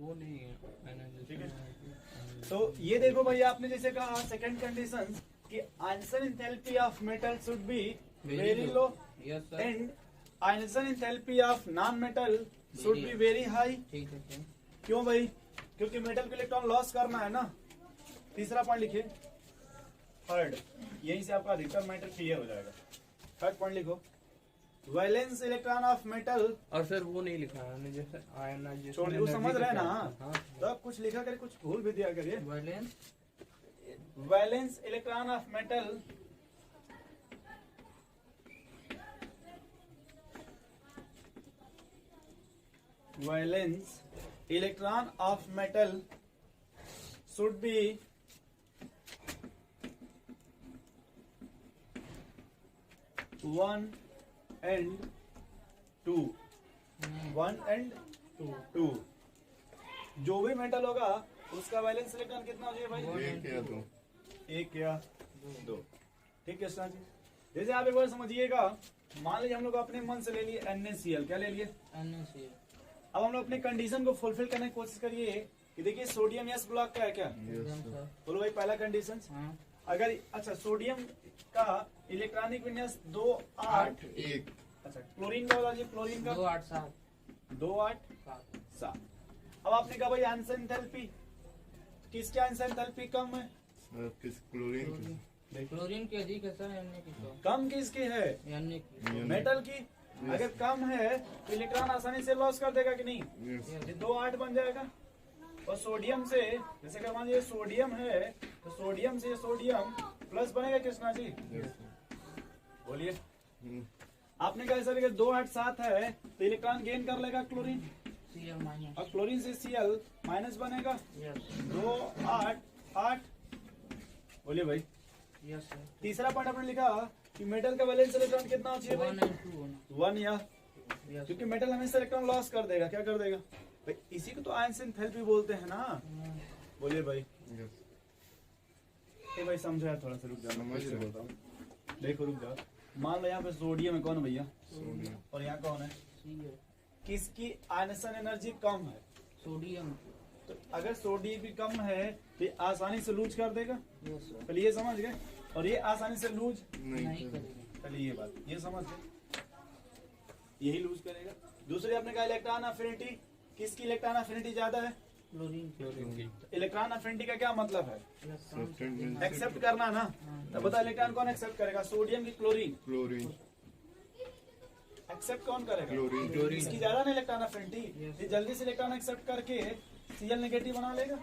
वो नहीं है, ठीक है। तो ये देखो भैया, आपने जैसे कहा सेकंड कंडीशन कि answer enthalpy of metal should be very low yes sir. And answer enthalpy of non metal should be very high. ठीक है सर। क्यों भाई? क्योंकि मेटल को इलेक्ट्रॉन लॉस करना है ना। तीसरा पॉइंट लिखिए, थर्ड, यहीं से आपका अधिकतर मैटर क्लियर हो जाएगा। थर्ड पॉइंट लिखो, वैलेंस इलेक्ट्रॉन ऑफ मेटल। और सर वो नहीं लिखा है जैसे आयनाइजेशन, छोड़ वो समझ रहे हैं ना। हाँ तो आप कुछ लिखा करिए, कुछ भूल भी दिया करिए। Valence valence electron of metal valence electron of metal should be 1 and 2 1 and 2। जो भी मेटल होगा उसका वैलेंस इलेक्ट्रॉन कितना हो जाए भाई? 1 या 2। ठीक है कृष्णा जी। जैसे आप एक बार समझिएगा, मान लीजिए हम लोग अपने मन से ले लिए NaCl। क्या ले लिए? NaCl। अब हम लोग अपनी कंडीशन को फुलफिल करने की कोशिश करिए कि देखिए सोडियम यस ब्लॉक का है क्या? बोलो भाई पहला कंडीशन। अगर अच्छा सोडियम का इलेक्ट्रॉनिक विन्यास 2 8 1। अच्छा क्लोरीन का बता दीजिए, क्लोरीन का 2 8 7 2 8 7। अब आपने कहा भाई आंसर एंथैल्पी, किसके आंसर एंथैल्पी कम है? क्लोरीन की अधिक है सर, Na की तो कम किसकी है? Na की। मेटल की। अगर कम है तो इलेक्ट्रॉन आसानी से लॉस कर देगा कि नहीं? ये 2 8 बन जाएगा। और सोडियम से, जैसे कि मान लीजिए सोडियम है तो सोडियम से सोडियम प्लस बनेगा कृष्णा जी। बोलिए। आपने कहा सर अगर 2 8 7 है तो इलेक्ट्रॉन गेन कर लेगा क्लोरीन, Cl माइनस और क्लोरीन से Cl माइनस बनेगा। 2 8 8। बोलिए भाई। Yes sir. तीसरा पॉइंट आपने लिखा कि मेटल का वैलेंस इलेक्ट्रॉन कितना हो चाहिए? 1 and 2 1 या, क्योंकि मेटल हमेशा इलेक्ट्रॉन लॉस कर देगा। क्या कर देगा भाई? इसी को तो आयंस एंथैल्पी बोलते हैं ना। बोलिए भाई। ये भाई समझा, थोड़ा सा रुक जाना, मैं से बोलता हूँ। देखो रुक जाओ, मान लो यहाँ पे सोडियम है, कौन है भैया? और यहाँ कौन है? किसकी आयनिसन एनर्जी कम है? सोडियम। तो अगर सोडियम भी कम है तो ये आसानी से लूज कर देगा। Yes sir. चलिए ये समझ गए। और ये आसानी से लूज नहीं करेगा। चलिए ये बात ये समझ गए, यही लूज करेगा। दूसरी आपने कहा इलेक्ट्रॉन अफिनिटी, किसकी इलेक्ट्रॉन अफिनिटी ज्यादा है? क्लोरीन की। इलेक्ट्रॉन अफिनिटी का क्या मतलब है? इलेक्ट्रॉन एक्सेप्ट करना ना। तो बता इलेक्ट्रॉन कौन एक्सेप्ट करेगा, सोडियम की क्लोरीन? एक्सेप्ट कौन करेगा? क्लोरीन। इसकी ज्यादा ना इलेक्ट्रॉन अफिनिटी, ये जल्दी से इलेक्ट्रॉन एक्सेप्ट करके Cl नेगेटिव बना लेगा।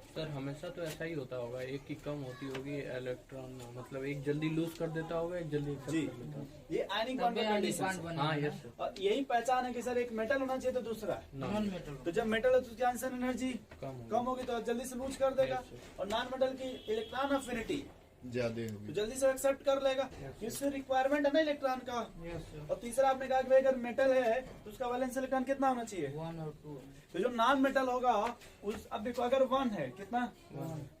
सर हमेशा तो ऐसा ही होता होगा, एक की कम होती होगी इलेक्ट्रॉन, मतलब एक जल्दी लूज कर देता होगा, एक जल्दी जी, एक्सेप्ट कर लेता होगा। ये आयनिक बॉन्ड का कंडीशन। हाँ यस सर। और यही पहचान है कि सर एक मेटल होना चाहिए तो दूसरा। Non metal. तो जब मेटल है तो उसकी आंसर एनर्जी कम होगी तो जल्दी से लूज कर देगा। और नॉन मेटल की इलेक्ट्रॉन अफिनिटी ज्यादा होगी तो जल्दी से एक्सेप्ट कर लेगा। इससे रिक्वायरमेंट है ना इलेक्ट्रॉन का। और तीसरा आपने कहा कि भाई अगर मेटल है तो उसका वैलेंस इलेक्ट्रॉन कितना होना चाहिए? 1 और 2। तो जो नॉन मेटल होगा उस, अब देखो अगर 1 है कितना,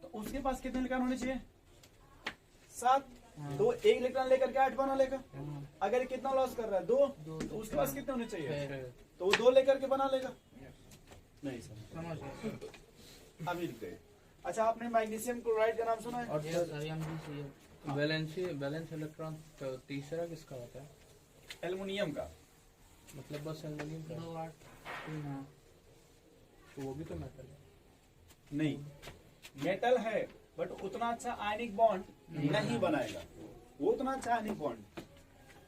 तो उसके पास कितने इलेक्ट्रॉन होने चाहिए? 7। तो एक इलेक्ट्रॉन लेकर के 8 बना लेगा। अगर ये कितना लॉस कर रहा है? 2, तो उसके पास कितने होने चाहिए? तो वो 2 लेकर के बना लेगा। नहीं समझ अभी रुक गए। अच्छा आपने मैग्नीशियम क्लोराइड का नाम सुना है? और बैलेंस इलेक्ट्रॉन तो तीसरा किसका होता है? एल्युमिनियम का। मतलब बस एल्युमिनियम का। 2 8 3। तो वो भी तो मेटल है। नहीं, मेटल है बट उतना अच्छा आयनिक बॉन्ड नहीं बनाएगा। वो उतना अच्छा आयनिक बॉन्ड,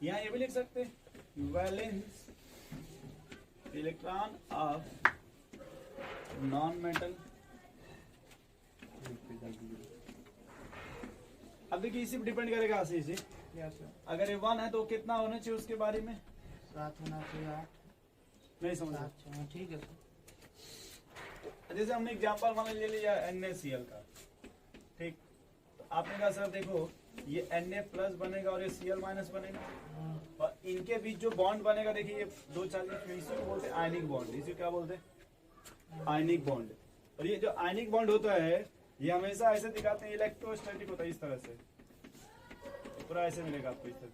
यहाँ ये भी लिख सकते valence electron of non metal. अब देखिए इसी पर डिपेंड करेगा आशीष जी। अगर ये 1 है तो कितना होना चाहिए उसके बारे में? 7 होना चाहिए। 8 नहीं समझ। ठीक है सर। जैसे हमने एग्जांपल मान ले लिया NaCl का, ठीक। तो आपने कहा सर देखो ये Na प्लस बनेगा और ये Cl माइनस बनेगा, और इनके बीच जो बॉन्ड बनेगा देखिए ये 2 चार्ज, इसी को बोलते हैं आयनिक बॉन्ड। इसी क्या बोलते हैं? Ionic bond. और ये जो आयनिक बॉन्ड होता है ये हमेशा ऐसे दिखाते हैं, इलेक्ट्रोस्टैटिक होता है इस तरह से, पूरा ऐसे मिलेगा आपको इस तरह,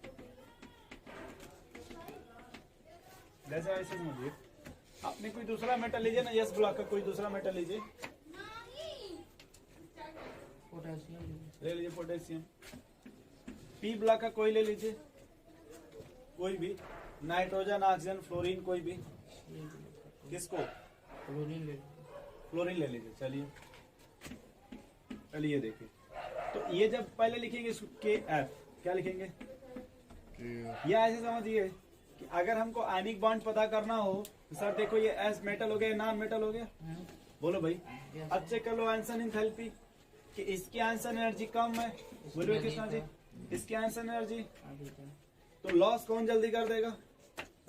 जैसे ऐसे समझिए। आपने कोई दूसरा मेटल लीजिए ना, यस ब्लॉक का कोई दूसरा मेटल लीजिए, पोटेशियम ले लीजिए पोटेशियम। पी ब्लॉक का कोई ले लीजिए, कोई भी, नाइट्रोजन, ऑक्सीजन, फ्लोरीन, कोई भी। किसको? क्लोरीन ले फ्लोरीन ले लीजिए। चलिए चलिए देखिए, तो ये जब पहले लिखेंगे के एफ, क्या लिखेंगे? ये ऐसे समझिए कि अगर हमको आयनिक बॉन्ड पता करना हो तो सर देखो ये एस मेटल हो गया, नॉन मेटल हो गया। बोलो भाई, अब चेक कर लो आंसर एंथैल्पी कि इसकी आंसर एनर्जी कम है। बोलो कृष्णा जी, इसकी आंसर एनर्जी, तो लॉस कौन जल्दी कर देगा?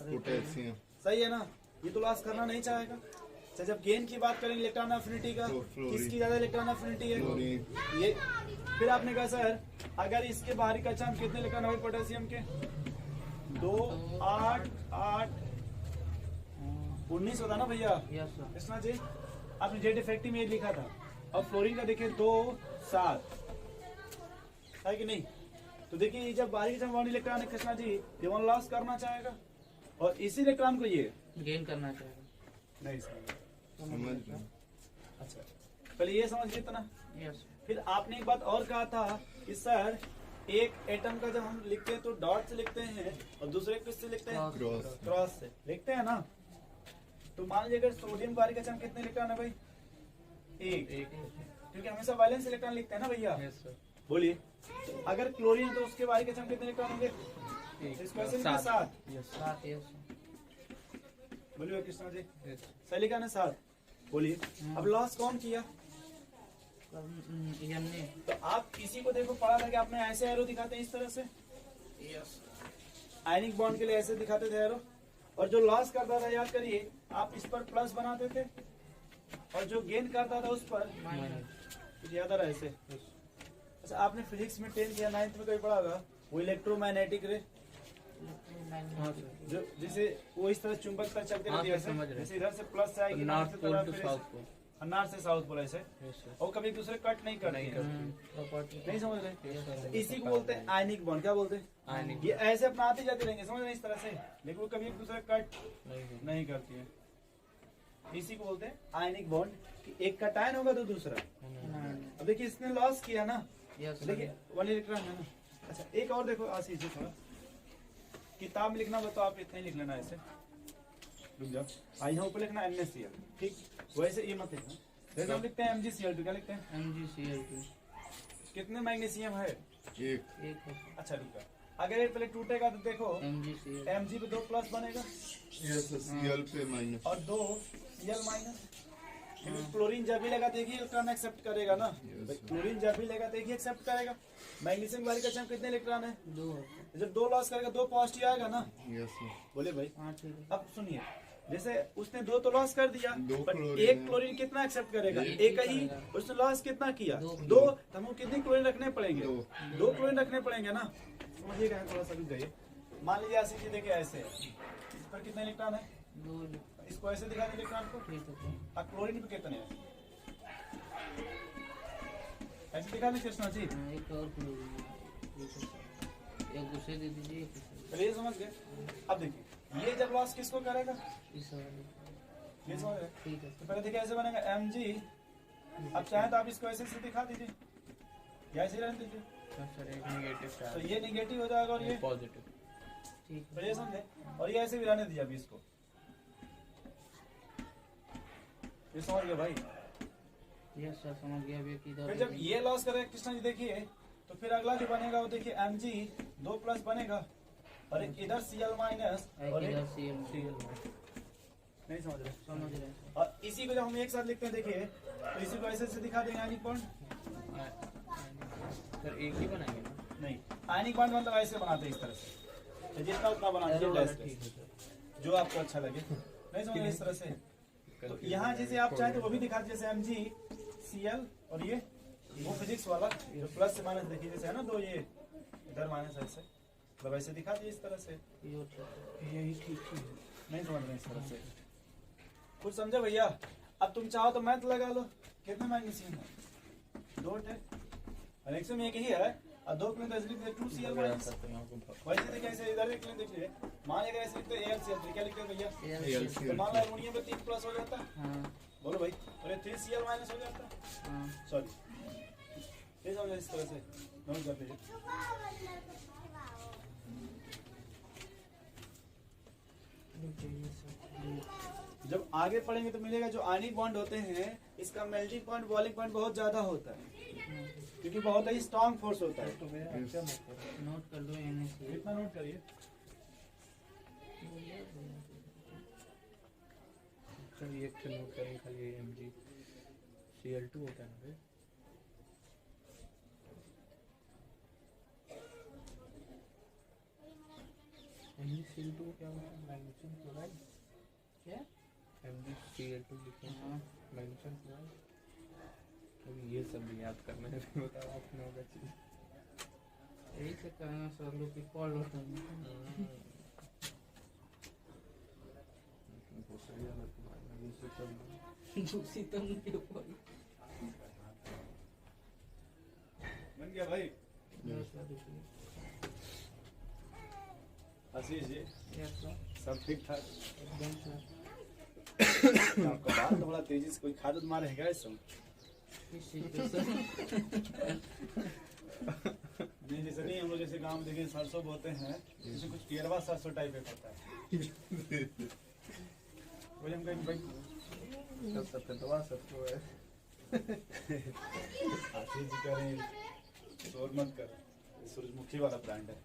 पोटेशियम। सही है ना, ये तो लॉस करना नहीं चाहेगा। अच्छा, जब गेन की बात करेंगे इलेक्ट्रॉन एफिनिटी का, तो फ्लोरीन। किसकी ज्यादा इलेक्ट्रॉन एफिनिटी है? फ्लोरीन। ये फिर आपने कहा सर अगर इसके बाहरी कक्षा में कितने इलेक्ट्रॉन है पोटेशियम के? 2, 8, 8, 19 होता ना भैया यस सर। कृष्णा जी, आपने जेड इफेक्टिव में ये लिखा था। और फ्लोरीन का देखिए 2, 7 है कि नहीं? तो देखिए ये जब बाहरी कक्षा में इलेक्ट्रॉन है कृष्णा जी, ये वन लॉस करना चाहेगा और इसी इलेक्ट्रॉन को ये गेन करना चाहेगा। नहीं समझ। समझ गए। अच्छा, पहले ये समझ इतना। यस फिर आपने एक बात और कहा था कि सर एक एटम का जब हम लिखते हैं तो डॉट से लिखते हैं और दूसरे को किससे लिखते हैं? क्रॉस। क्रॉस से लिखते हैं ना। तो मान लीजिए अगर सोडियम बाहरी कक्षा में कितने इलेक्ट्रॉन है भाई? एक। एक क्योंकि हमेशा वैलेंस इलेक्ट्रॉन लिखते हैं ना भैया। Yes sir. बोलिए, अगर क्लोरीन है तो उसके बाहरी कक्षा में कितने इलेक्ट्रॉन होंगे? इसको ऐसे लिखते हैं 7। यस 7 यस बोलिए कृष्णा जी, यस। सही लिखा ना 7? बोलिए, अब लॉस कौन किया? हमने तो आप इसी को देखो, पढ़ा था कि आपने ऐसे एरो दिखाते हैं इस तरह से, यस आयनिक बॉन्ड के लिए ऐसे दिखाते थे एरो, और जो लॉस करता था याद करिए आप इस पर प्लस बनाते थे और जो गेन करता था उस पर माइनस। ज्यादा रहा ऐसे। अच्छा, आपने फिजिक्स में 10th या 9th में कहीं पढ़ा होगा वो इलेक्ट्रोमैग्नेटिक रे, हाँ सर। जो जिसे वो इस तरह चुंबक पर चलते हाँ रहती है सर, समझ ऐसे, रहे। जैसे इधर से प्लस से आएगी north pole to south pole. North से साउथ पोल ऐसे, यस सर। और कभी एक दूसरे कट नहीं करते हैं। प्रॉपर्टी नहीं समझ रहे? Yes sir. इसी को बोलते हैं आयनिक बॉन्ड। क्या बोलते हैं? आयनिक ये ऐसे अपना आते जाते रहेंगे, समझ रहे इस तरह से, लेकिन वो कभी एक दूसरे कट नहीं नहीं करती है। इसी को बोलते हैं आयनिक बॉन्ड कि एक कटायन होगा तो दूसरा। अब देखिए इसने लॉस किया ना, यस देखिए 1 इलेक्ट्रॉन है ना। अच्छा, एक और देखो आशीष जी, थोड़ा किताब में लिखना हो तो आप इतना ही लिख लेना ऐसे, रुक जाओ। यहाँ ऊपर लिखना NaCl, ठीक? वैसे ये मत लिखना। जैसे हम लिखते हैं MgCl2, क्या लिखते हैं? MgCl2 कितने मैग्नीशियम है? एक। एक है अच्छा रुका, अगर ये पहले टूटेगा तो देखो MgCl Mg पे 2 प्लस बनेगा यस, Cl पे माइनस। और 2 Cl माइनस। क्लोरीन जब भी लेगा देखिए इलेक्ट्रॉन एक्सेप्ट करेगा ना। Yes, sir. क्लोरीन जब भी लेगा देखिए एक्सेप्ट करेगा। मैग्नीशियम वाली कक्षा में कितने इलेक्ट्रॉन है? 2 जब 2 लॉस करेगा 2 पॉजिटिव आएगा ना। Yes sir. बोले भाई, हाँ ठीक है। अब सुनिए, जैसे उसने 2 तो लॉस कर दिया, दो पर क्लोरीन एक है। क्लोरीन कितना एक्सेप्ट करेगा? एक एक ही ही। करेगा। उसने लॉस कितना किया? दो। 2। तो हमको कितने क्लोरीन रखने पड़ेंगे? 2। 2 क्लोरीन रखने पड़ेंगे ना। समझिएगा, थोड़ा सा रुक जाइए। मान लीजिए आशीष जी देखिए ऐसे है, इस पर कितने इलेक्ट्रॉन है? 2 इसको ऐसे दिखा दें इलेक्ट्रॉन को। ठीक है। और क्लोरीन पे कितने हैं? ऐसे दिखा दें कृष्णा जी। हाँ, एक और क्लोरीन ठीक है सर। एक उसे दे दीजिए, एक उसे। चलिए ये समझ गए। अब देखिए ये जब लॉस किसको करेगा? इस वाले ये समझ रहे? ठीक है तो पहले देखिए ऐसे बनेगा Mg। अब चाहे तो आप इसको ऐसे से दिखा दीजिए या ऐसे ही रहने दीजिए, सर। एक नेगेटिव तो चार्ज ये निगेटिव हो जाएगा और ये पॉजिटिव। ठीक तो ये समझे। और ये ऐसे भी रहने दीजिए अभी इसको। ये समझ गए भाई? यस सर, समझ गया। अभी किधर फिर जब ये लॉस करेगा कृष्णा जी देखिए, तो फिर अगला जो बनेगा वो देखिए Mg 2 प्लस बनेगा और एक इधर Cl माइनस और एक इधर Cl नहीं समझ रहे। समझ रहे हैं सर। और इसी को जब हम एक साथ लिखते हैं देखिए, तो इसी को ऐसे से दिखा देंगे आयनिक बॉन्ड। सर एक ही बनाएंगे ना? नहीं, आयनिक बॉन्ड मतलब ऐसे बनाते हैं इस तरह से, तो जितना उतना बना एरो वाला दीजिए, ठीक है सर। जो आपको अच्छा लगे। नहीं समझ रहे इस तरह से। तो यहाँ जैसे आप चाहें तो वो भी दिखा दीजिए, जैसे MgCl और ये वो फिजिक्स वाला जो प्लस से माइनस देखिए, जैसे है ना 2 ये इधर माइनस ऐसे, मतलब ऐसे दिखा दीजिए इस तरह से। ये ठीक है। यही ठीक है। नहीं समझ रहे इस तरह से, कुछ समझे भैया? अब तुम चाहो तो मैथ लगा लो, कितने मैग्नीशियम है? 2 है, मैक्सिमम एक ही है। और 2 में तो ऐसे लिखते 2Cl माइनस। वैसे देखिए ऐसे इधर देख लीजिए, मान लीजिए ऐसे लिखते AlCl, तो क्या लिखते हैं भैया? तो मान लो अमोनियम में 3 प्लस हो जाता है, बोलो भाई, और ये 3Cl माइनस हो जाता है, सॉरी ये समझो इस तरह से नोट कर लीजिए। जब आगे पढ़ेंगे तो मिलेगा जो आयनिक बॉन्ड होते हैं इसका मेल्टिंग पॉइंट बॉइलिंग पॉइंट बहुत ज्यादा होता है, क्योंकि बहुत ही स्ट्रॉन्ग फोर्स होता है। नोट कर दो NaCl। इतना नोट करिए। चलिए एक नोट करें खाली MgCl2 होता है ना भाई। MgCl2 क्या होता है? Magnesium chloride. क्या? MgCl2 लिखा है, मैग्नीशियम क्लोराइड। अभी ये सब भी याद करना है, बताओ आपने होगा चीज। यही से कहना सर लोग की कॉल होता है। दूसरी तो नहीं हो पाई। बन गया भाई आशीष जी, सब ठीक ठाक? आपका बात थोड़ा तेजी से, कोई खाद मार है क्या इस समय? नहीं जैसे नहीं, हम लोग जैसे गाँव देखे सरसों बोते हैं, जैसे कुछ केरवा सरसों टाइप में करता है। वही हम कहीं भाई सरसों है। आशीष जी कह रहे हैं शोर मत कर, सूरजमुखी वाला ब्रांड है।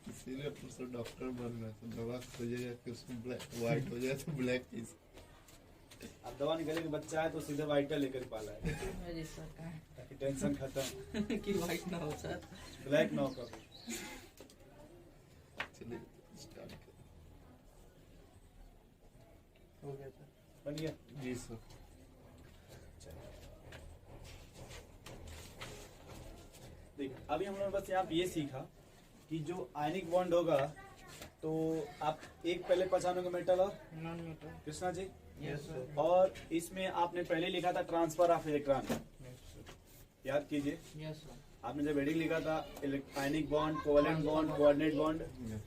इसीलिए आपको डॉक्टर बनना है, तो दवा हो जाए कि उसमें ब्लैक व्हाइट हो जाए तो ब्लैक चीज। अब दवा निकले कि बच्चा है तो सीधे व्हाइट लेकर पाला है, ताकि टेंशन खत्म, कि वाइट ना हो सर। ब्लैक ना हो कभी। चलिए स्टार्ट करें। हो गया था। बन गया? जी सर। देख अभी हम लोगों ने बस यहाँ पे ये सीखा कि जो आयनिक बॉन्ड होगा तो आप एक पहले पहचानोगे मेटल और non metal. Krishna ji, yes sir. और इसमें आपने पहले लिखा था ट्रांसफर ऑफ इलेक्ट्रॉन, याद कीजिए। Yes sir. आपने जब हेडिंग लिखा था ionic bond, covalent bond, coordinate bond,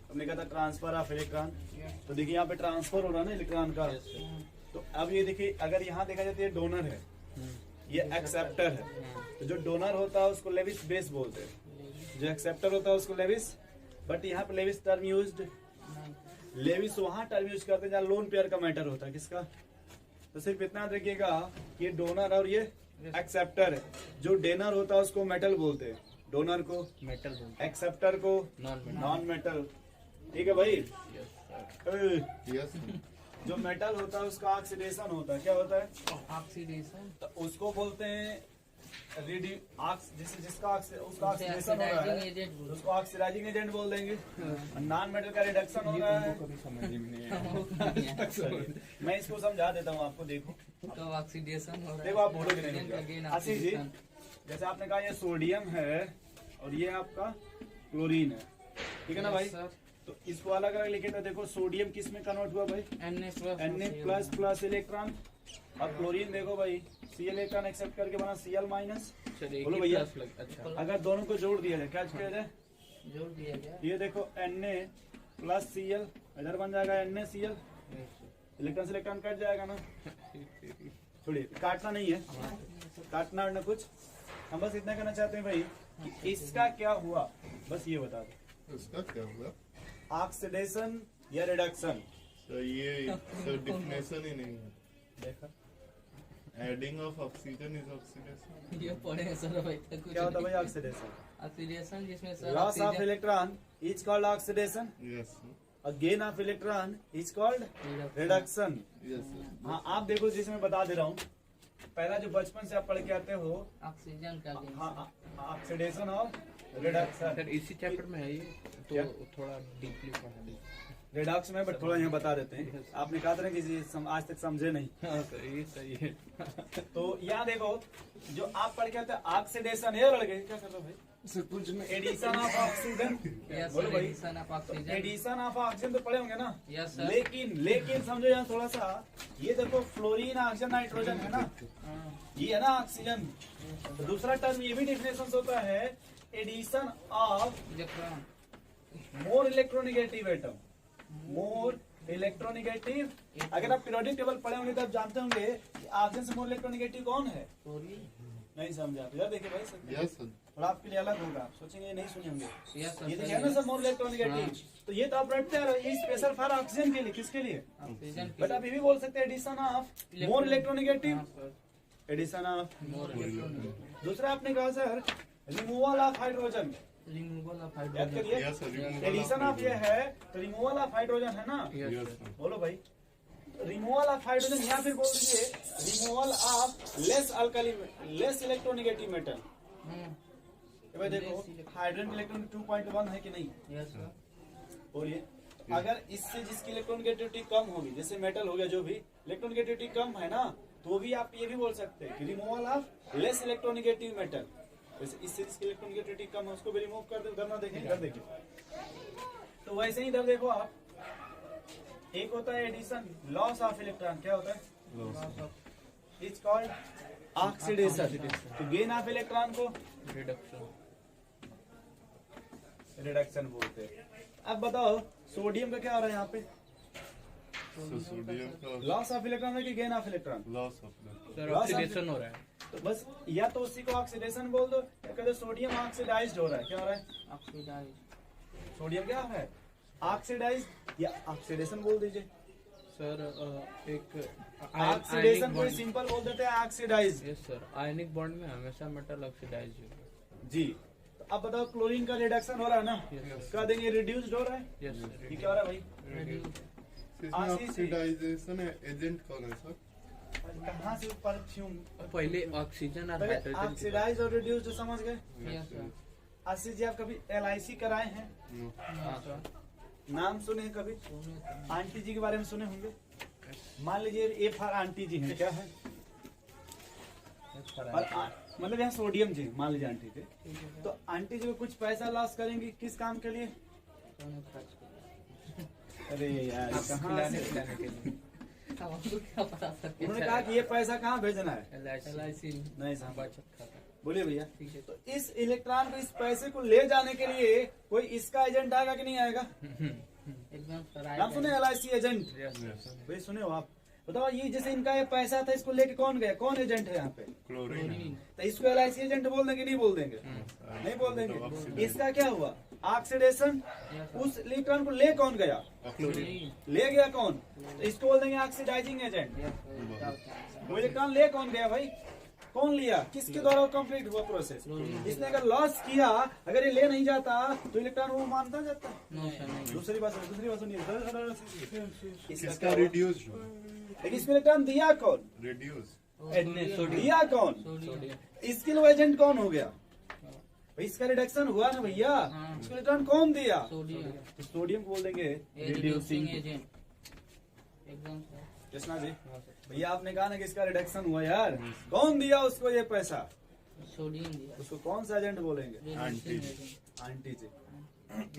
हमने कहा था ट्रांसफर ऑफ इलेक्ट्रॉन। तो देखिए यहाँ पे ट्रांसफर हो रहा है ना इलेक्ट्रॉन का। तो अब ये देखिए, अगर यहाँ देखा जाए तो ये डोनर है, ये एक्सेप्टर है। तो जो डोनर होता है उसको लेविस बेस बोलते हैं, जो एक्सेप्टर होता है उसको लेविस। बट यहाँ पे लेविस टर्म यूज्ड, लेविस वहाँ टर्म यूज करते हैं जहाँ लोन पेयर का मैटर होता है। किसका? तो सिर्फ इतना देखिएगा, ये डोनर और ये एक्सेप्टर है। जो डोनर होता है उसको मेटल बोलते हैं, डोनर को मेटल बोलते एक्सेप्टर को नॉन मेटल। ठीक है भाई? यस जो मेटल होता है उसका ऑक्सीडेशन होता है। क्या होता है? ऑक्सीडेशन। तो उसको बोलते हैं जिसका उसका ऑक्सीडेशन हो रहा है एजेंट बोलो। उसको ऑक्सीडाइजिंग एजेंट बोल देंगे। नॉन मेटल का रिडक्शन हो रहा है। कभी समझ में नहीं आया। मैं इसको समझा देता हूँ आपको। देखो तो ऑक्सीडेशन हो रहा है। देखो आप बोलोगे नहीं Again क्या? आशीष जी, oxidation। जैसे आपने कहा ये सोडियम है और ये आपका क्लोरीन है, ठीक है ना भाई? Yes, sir। तो इसको अलग अलग लिखे तो देखो सोडियम किस में कन्वर्ट हुआ भाई? Na plus electron. और क्लोरीन देखो भाई, Cl इलेक्ट्रॉन एक्सेप्ट करके बना Cl माइनस। चलिए बोलो एक भैया। प्लस लग। अच्छा अगर दोनों को जोड़ दिया जाए क्या किया जाए? जोड़ दिया गया। ये देखो Na प्लस Cl, इधर बन जाएगा NaCl। इलेक्ट्रॉन से इलेक्ट्रॉन कट जाएगा ना? छोड़िए, काटना नहीं है, काटना और ना कुछ। हम बस इतना कहना चाहते हैं भाई कि इसका क्या हुआ, बस ये बता दो। उसका क्या हुआ? ऑक्सीडेशन या रिडक्शन? सर ये सर डिफिनेशन ही नहीं है। देखा adding of oxygen is oxidation. ये पढ़े हैं सर भाई तक कुछ क्या होता है भाई नहीं। ऑक्सीडेशन? ऑक्सीडेशन जिसमें sir loss of oxygen electron is called oxidation yes और gain of electron is called reduction. Yes sir. हाँ आप देखो, जिसमें बता दे रहा हूँ, पहला जो बचपन से आप पढ़ के आते हो, ऑक्सीजन का gain। हाँ ऑक्सीडेशन और रिडक्शन। सर इसी चैप्टर में है ये, तो क्या? थोड़ा डीपली पढ़ा दी। रिडक्स में बट थोड़ा यहाँ बता देते हैं। आपने कहा था ना कि आज तक समझे नहीं। हाँ सर ये सही है। तो यहाँ देखो, जो आप पढ़ के आते हैं ऑक्सीडेशन है लड़के, क्या कर रहे हो भाई? कुछ नहीं। Addition of oxygen. यस बोलो सर, भाई। Addition of oxygen. Addition of oxygen तो पढ़े होंगे ना? Yes sir. लेकिन समझो यहाँ थोड़ा सा, ये देखो फ्लोरीन ऑक्सीजन नाइट्रोजन है ना, हाँ। ये है ना ऑक्सीजन। तो दूसरा टर्म ये भी डिफिनेशन होता है addition of electron more electronegative atom, more electronegative. अगर आप पीरियोडिक टेबल पढ़े होंगे तो आप जानते होंगे कि ऑक्सीजन से मोर इलेक्ट्रोनेगेटिव कौन है। सोडियम नहीं समझा आप, इधर देखिए भाई सर, यस सर। थोड़ा आपके लिए अलग होगा, आप सोचेंगे ये नहीं सुने होंगे। यस ये सर देखिए ना सब मोर इलेक्ट्रोनेगेटिव, तो ये तो आप रटते आ रहे हो, ये स्पेशल फॉर ऑक्सीजन के लिए, किसके लिए? ऑक्सीजन बट आप ये भी बोल सकते हैं एडिशन ऑफ मोर इलेक्ट्रोनेगेटिव, हाँ sir addition of. More electron दूसरा आपने कहा sir removal of hydrogen, removal of याद हाइड्रोजन करिए यस सर। एडिशन ऑफ ये है तो रिमूवल ऑफ हाइड्रोजन है ना। Yes sir. बोलो भाई, रिमूवल ऑफ हाइड्रोजन या फिर बोल दीजिए removal of less alkali, less electronegative metal. भाई देखो हाइड्रोजन इलेक्ट्रॉन 2.1 है कि नहीं? यस सर बोलिए, अगर इससे जिसकी इलेक्ट्रोनेगेटिविटी कम होगी, जैसे मेटल हो गया जो भी इलेक्ट्रोनेगेटिविटी कम है ना, तो भी आप ये भी बोल सकते हैं कि removal of less electronegative metal. जैसे इससे जिसकी इलेक्ट्रोनेगेटिविटी कम है उसको भी रिमूव कर दे, करना देखें, इधर देखिए। तो वैसे ही इधर देखो आप, एक होता है एडिशन, लॉस ऑफ इलेक्ट्रॉन, क्या होता है? It's called oxidation. तो गेन ऑफ इलेक्ट्रॉन को रिडक्शन। रिडक्शन बोलते हैं। अब बताओ सोडियम का क्या हो रहा है यहाँ पे? So सोडियम का लॉस ऑफ इलेक्ट्रॉन है कि gain of electron? Loss of sir Loss of- oxidation हो रहा है। तो बस या तो उसी को ऑक्सीडेशन बोल दो, या कहते सोडियम ऑक्सीडाइज्ड हो रहा है। क्या हो रहा है? ऑक्सीडाइज सोडियम क्या हो रहा है? ऑक्सीडाइज या ऑक्सीडेशन बोल दीजिए। सर एक ऑक्सीडेशन को सिंपल बोल देते हैं oxidise. Yes sir, ionic bond में हमेशा मेटल ऑक्सीडाइज होगा। जी, तो अब बताओ क्लोरीन का रिडक्शन हो रहा है ना, Yes. क्या देंगे? रिड्यूस्ड हो रहा है। यस ये सर। क्या हो रहा है भाई? इसमें आशीष जी। ऑक्सीडाइजेशन एजेंट कौन है सर? कहाँ से परफ्यूम? पहले ऑक्सीजन और पहले हाइड्रोजन की ऑक्सीडाइज और रिड्यूस्ड समझ गए। यस सर आशीष जी, आप कभी LIC कराए हैं? No. हाँ सर। नाम सुने हैं कभी? आंटी जी के बारे में सुने होंगे। मान लीजिए ए फॉर आंटी जी है, क्या है? और मतलब यहाँ सोडियम जी, मान लीजिए आंटी जी, तो आंटी जी को कुछ पैसा लॉस करेंगी किस काम के लिए? अरे यार कहाँ खिलाने से? खिलाने के लिए। क्या पता सर उन्होंने कहा कि ये पैसा कहाँ भेजना है। LIC नहीं समझ। बचत खाता। बोलिए भैया, ठीक है तो इस इलेक्ट्रॉन को, इस पैसे को ले जाने के लिए कोई इसका एजेंट आएगा कि नहीं आएगा? एकदम सर नाम सुने LIC agent? Yes Yes. Sir. भाई सुने हो आप? बताओ ये जैसे इनका ये पैसा था, इसको लेके कौन गया? कौन एजेंट है यहाँ पे? क्लोरीन। तो इसको LIC एजेंट बोल देंगे नहीं बोल देंगे? नहीं बोल देंगे। इसका क्या हुआ? ऑक्सीडेशन। उस इलेक्ट्रॉन को ले कौन गया? क्लोरीन। ले गया कौन? तो इसको बोल देंगे ऑक्सीडाइजिंग एजेंट। वो इलेक्ट्रॉन ले कौन गया भाई? कौन लिया? किसके द्वारा कंप्लीट हुआ प्रोसेस? इसने अगर लॉस किया, अगर ये ले नहीं जाता तो इलेक्ट्रॉन वो मानता जाता। नो सर नहीं दूसरी बात सुनिए। इसका इसका क्या हुआ? रिड्यूस लेकिन इसमें इलेक्ट्रॉन दिया कौन? रिड्यूस दिया कौन? सोडियम इसके लिए एजेंट कौन हो गया? भाई इसका रिडक्शन हुआ ना भैया, हाँ। इसको इलेक्ट्रॉन कौन दिया? सोडियम तो सोडियम को बोल देंगे रिड्यूसिंग रिड्यूसिंग। एजेंट एकदम सर कृष्णा जी भैया, आपने कहा ना कि इसका रिडक्शन हुआ यार, कौन दिया उसको ये पैसा? सोडियम दिया उसको कौन सा एजेंट बोलेंगे? रिड्यूसिंग एजेंट आंटी जी।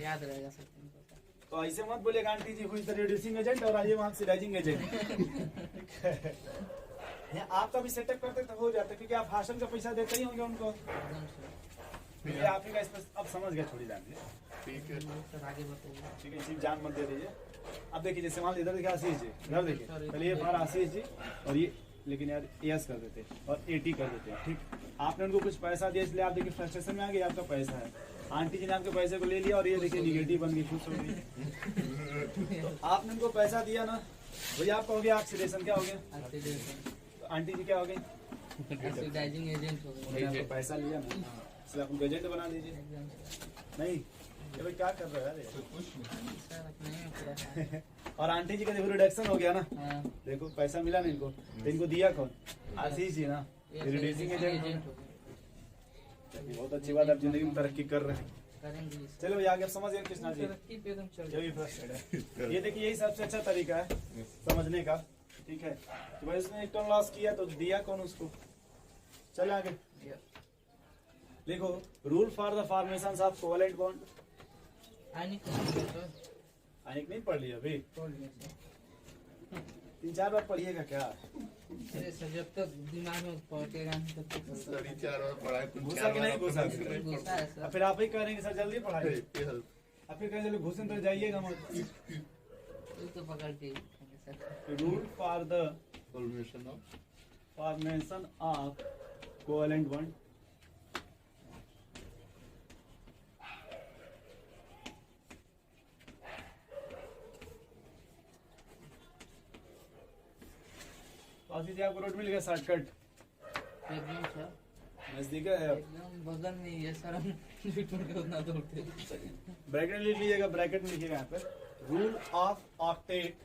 याद रहेगा सर तुमको सर। तो ऐसे मत बोलिएगा आंटी जी, हुई रिड्यूसिंग एजेंट और आइए ऑक्सीडाइजिंग एजेंट। आपका भी सेटअप करते तो हो जाता, क्योंकि आप भाषण का पैसा देते ही होंगे उनको। एकदम सर क्योंकि आप ही का इसमें अब समझ गए, छोड़ी जान ठीक है। सर आगे बताइए ठीक है, इसी जान मत दे दीजिए। अब देखिए जैसे मान लीजिए इधर देखिए आशीष जी, इधर देखिए पहले ये फॉर आशीष जी और ये, लेकिन यार एस कर देते और 80 कर देते। ठीक, आपने उनको कुछ पैसा दिया इसलिए आप देखिए फ्रस्ट्रेशन में आ गए, आपका पैसा है। आंटी जी ने आपके पैसे को ले लिया और ये देखिए निगेटिव बन गई, खुश हो गई। तो आपने उनको पैसा दिया ना भैया, आपका हो गया ऑक्सीडेशन। क्या हो गया? ऑक्सीडेशन तो आंटी जी क्या हो गई? ऑक्सीडाइजिंग एजेंट हो भैया आपको पैसा लिया ना, इसलिए आप उनको एजेंट बना दीजिए। एकदम सर नहीं ये भाई क्या कर रहे हो यार ये? सर अपने में पूरा है। और आंटी जी का देखो रिडक्शन हो गया ना, हाँ देखो पैसा मिला ना इनको, तो इनको दिया कौन? आशीष जी ना, ये रिड्यूसिंग एजेंट एजेंट। हो गया बहुत अच्छी बात, आप जिंदगी में तरक्की कर रहे हैं। करेंगे इस चलो भैया आगे आप समझ गए कृष्णा जी, तरक्की पे एकदम चल ये भी फर्स्ट है। ये देखिए यही सबसे अच्छा तरीका है समझने का। ठीक है, तो भाई उसने इलेक्ट्रॉन लॉस किया तो दिया कौन उसको? चलो आगे गया। देखो, rule for the formation of covalent bond. आने का सर आनिक नहीं पढ़ लिया अभी? छोड़ दिया सर 3-4 बार पढ़िएगा क्या? अरे सर जब तक दिमाग में पहुंचेगा नहीं तब तक चलता सर 4 बार पढ़ाए तो घुसा कि नहीं घुसा? है। गुस्सा है सर। अब फिर आप ही कह रहे हैं कि सर जल्दी पढ़ाइए। अब फिर कहें जल्दी घुसें तो जाइएगा मत। ये तो पकड़ के रखेंगे sir. Rule for the formation formation of covalent bond. तो आशीष आपको रोड मिल गया शॉर्टकट, एकदम सर नजदीक है। एकदम बगल में ही है सर, हम झूठ मूठ के उतना दौड़ते ब्रैकेट लिख लीजिएगा, ब्रैकेट में लिखिएगा यहाँ पे रूल ऑफ ऑक्टेट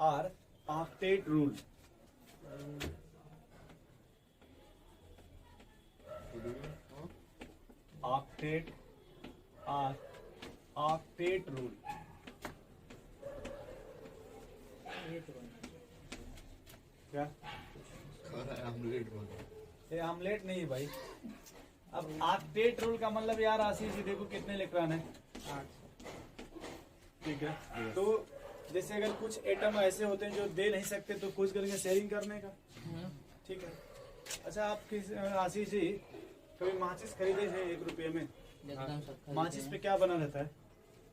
और ऑक्टेट रूल। ऑक्टेट और ऑक्टेट रूल। ये तो बना। क्या आमलेट बना। ये आमलेट नहीं है भाई। अब ऑक्टेट रूल का मतलब यार आशीष जी देखो कितने इलेक्ट्रॉन है, 800। ठीक है। तो जैसे अगर कुछ एटम ऐसे होते हैं जो दे नहीं सकते तो कुछ करके शेयरिंग करने का, ठीक है। अच्छा आप किस आशीष जी कभी माचिस खरीदे हैं 1 रुपये में? एकदम सर खरीदे माचिस पे हैं। क्या बना रहता है?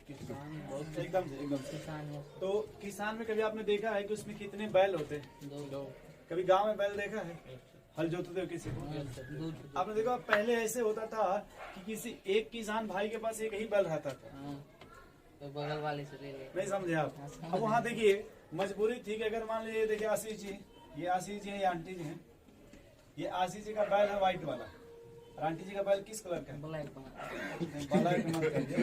किसान बहुत एकदम से एकदम से। किसान है। तो किसान में कभी आपने देखा है कि उसमें कितने बैल होते हैं? दो कभी गांव में बैल देखा है? हल जोतते हो किसी को? दूध आपने देखा पहले ऐसे होता था कि किसी एक किसान भाई के पास एक ही बैल रहता था, हाँ, तो बगल वाले से ले ले। नहीं समझे आप? हाँ, समझ अब वहाँ देखिए मजबूरी थी कि अगर मान लीजिए देखिए आशीष जी, ये आशीष जी है, ये आंटी जी हैं। ये आशीष जी का बैल है व्हाइट वाला, और आंटी जी का बैल किस कलर का है? ब्लैक बना। ब्लैक मत करिए,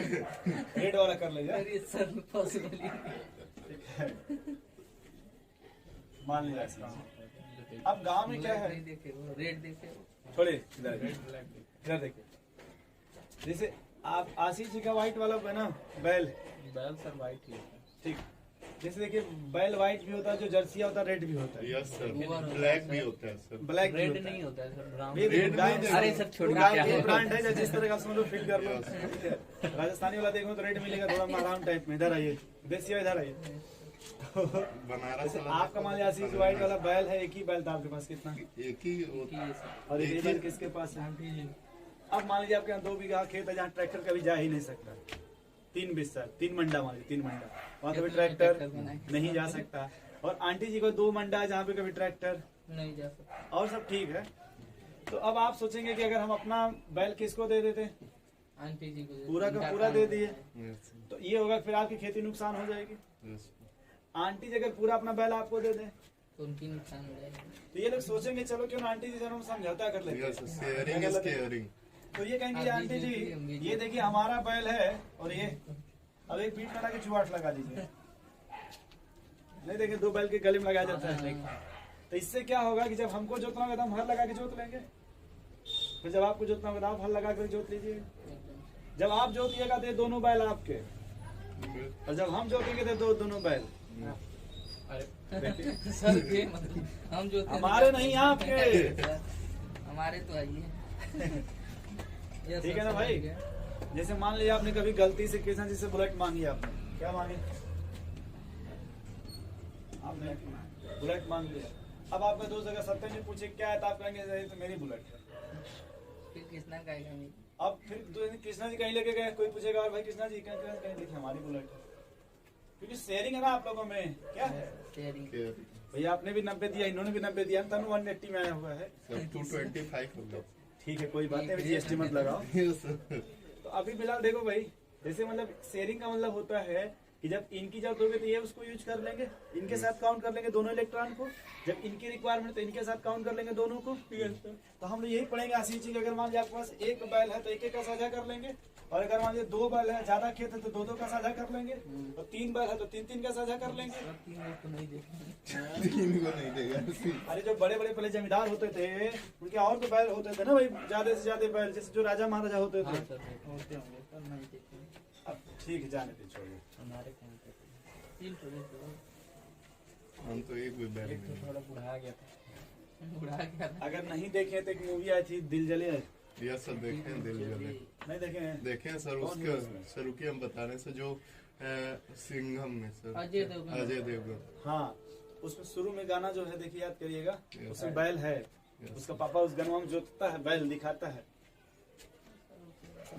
रेड वाला कर लीजिए। अरे सर पॉसिबल ही ठीक है, मान लिया ऐसा। अब गांव में क्या है? नहीं देखे वो रेड देखे वो। छोड़िए इधर देखिए। जैसे आप आशीष जी का व्हाइट वाला है ना बैल, बैल सर वाइट ही होता है। ठीक। जैसे देखिए बैल व्हाइट भी होता है, जो जर्सिया होता है रेड भी होता है, यस सर, ब्लैक भी होता है सर। ब्लैक भी रेड होता है। नहीं होता है सर, ब्राउन। ये देखिए, रेड गाय- नहीं अरे सर छोड़ गाय क्या के है? ब्रांड है, जिस तरह का आप समझ लो फील कर लो। ठीक है। राजस्थानी वाला देखो तो रेड मिलेगा थोड़ा मराम टाइप में। इधर आइए, देसी इधर आइए। बनारस जैसे वाला आपका मान लिया आशीष व्हाइट वाला बैल है, एक ही बैल था आपके पास, कितना? एक ही होता ये सर और एक ये ही- बैल किसके पास है? अब मान लीजिए आपके यहाँ 2 बीघा खेत है जहाँ ट्रैक्टर कभी जा ही नहीं सकता। 3 बिस्सा, 3 मंडा मान लीजिए, 3 मंडा, वहाँ कभी ट्रैक्टर नहीं जा सकता। और आंटी जी को 2 मंडा है जहाँ पे कभी ट्रैक्टर, नहीं जा सकता। और सब ठीक है। तो अब आप सोचेंगे कि अगर हम अपना बैल किसको दे देते, आंटी जी को पूरा का इनका पूरा काम दे है। दिए, यस तो ये होगा फिर आपकी खेती नुकसान हो जाएगी। यस आंटी जी अगर पूरा अपना बैल आपको दे दें तो उनकी नुकसान हो जाएगा। तो ये लोग सोचेंगे चलो क्यों ना आंटी जी से हम समझौता कर लेते यस, हैं। Sharing is caring. तो ये कहेंगे आप आंटी भी जी जी, हम भी जी। ये देखिए हमारा बैल है और ये, अब एक पीठ लगा के चुवाट लगा दीजिए। नहीं देखिए 2 बैल के गले में लगाया जाता है। तो इससे क्या होगा कि जब हमको जोतना होगा तो हम हल लगा के जोत लेंगे, फिर जब आपको जोतना होगा तो आप हल लगा कर जोत लीजिए। जब आप जोतिएगा तो ये दोनों बैल आपके, और जब हम जोतेंगे तो दोनों बैल सर ये मतलब हम जो थे- हमारे नहीं आपके। सर, हमारे तो आइए। ठीक है ना भाई? जैसे मान लीजिए आपने कभी गलती से कृष्णा जी से बुलेट मांगी, आपने क्या मांगी? आपने बुलेट मांग लिया। अब आपका दोस्त अगर सत्य जी पूछे क्या है तो आप कहेंगे "ये तो मेरी बुलेट है"। फिर किसना कहेगा नहीं? अब फिर कृष्णा जी कहीं लेके गए, कोई पूछेगा और भाई कृष्णा जी कहीं देखिए हमारी बुलेट है, क्योंकि शेयरिंग है ना आप लोगों में। क्या है शेयरिंग। भैया, आपने भी 90 दिया, इन्होंने भी 90 दिया, तनु 180 में आया हुआ है। सब 225 हो गया। ठीक है कोई बात नहीं, जीएसटी मत लगाओ। यस तो अभी फिलहाल देखो भाई, जैसे मतलब शेयरिंग का मतलब होता है कि जब इनकी जरूरत होगी तो ये उसको यूज कर लेंगे, इनके साथ काउंट कर लेंगे दोनों इलेक्ट्रॉन को। जब इनकी रिक्वायरमेंट तो इनके साथ काउंट कर लेंगे दोनों को। तो हम लोग यही पढ़ेंगे आशीष जी, अगर मान लीजिए आपके पास 1 बैल है तो 1 का साझा कर लेंगे, और अगर मान लीजिए 2 बैल है, ज्यादा खेत है तो 2 का साझा कर लेंगे, और 3 बैल है तो 3 का साझा कर लेंगे। सब 3 लोग तो नहीं देखेंगे। 3 को नहीं देगा। अरे जो बड़े बड़े पहले जमींदार होते थे उनके और तो बैल होते थे ना भाई, ज्यादा से ज्यादा बैल, जैसे जो राजा महाराजा होते हाँ थे। सर होते होंगे पर नहीं देखेंगे। अब ठीक है, जाने दे, छोड़िए। हमारे कहाँ पे 3 तो देते हो। हम तो एक भी बैल एक तो नहीं। थोड़ा बुढ़ा गया था। उड़ा गया था। अगर नहीं देखे तो एक मूवी आई थी दिल जले, यस सर, देखे हैं दिल जले। नहीं देखे हैं? देखे हैं सर, कौन उसके है उसमें? सर रुकिए हम बताने से जो सिंघम में सर अजय देवगन। अजय देवगन। हाँ, उसमें शुरू में गाना जो है देखिए याद करिएगा, Yes. उसमें बैल है, उसका पापा उस गनवा में जोतता है, बैल दिखाता है,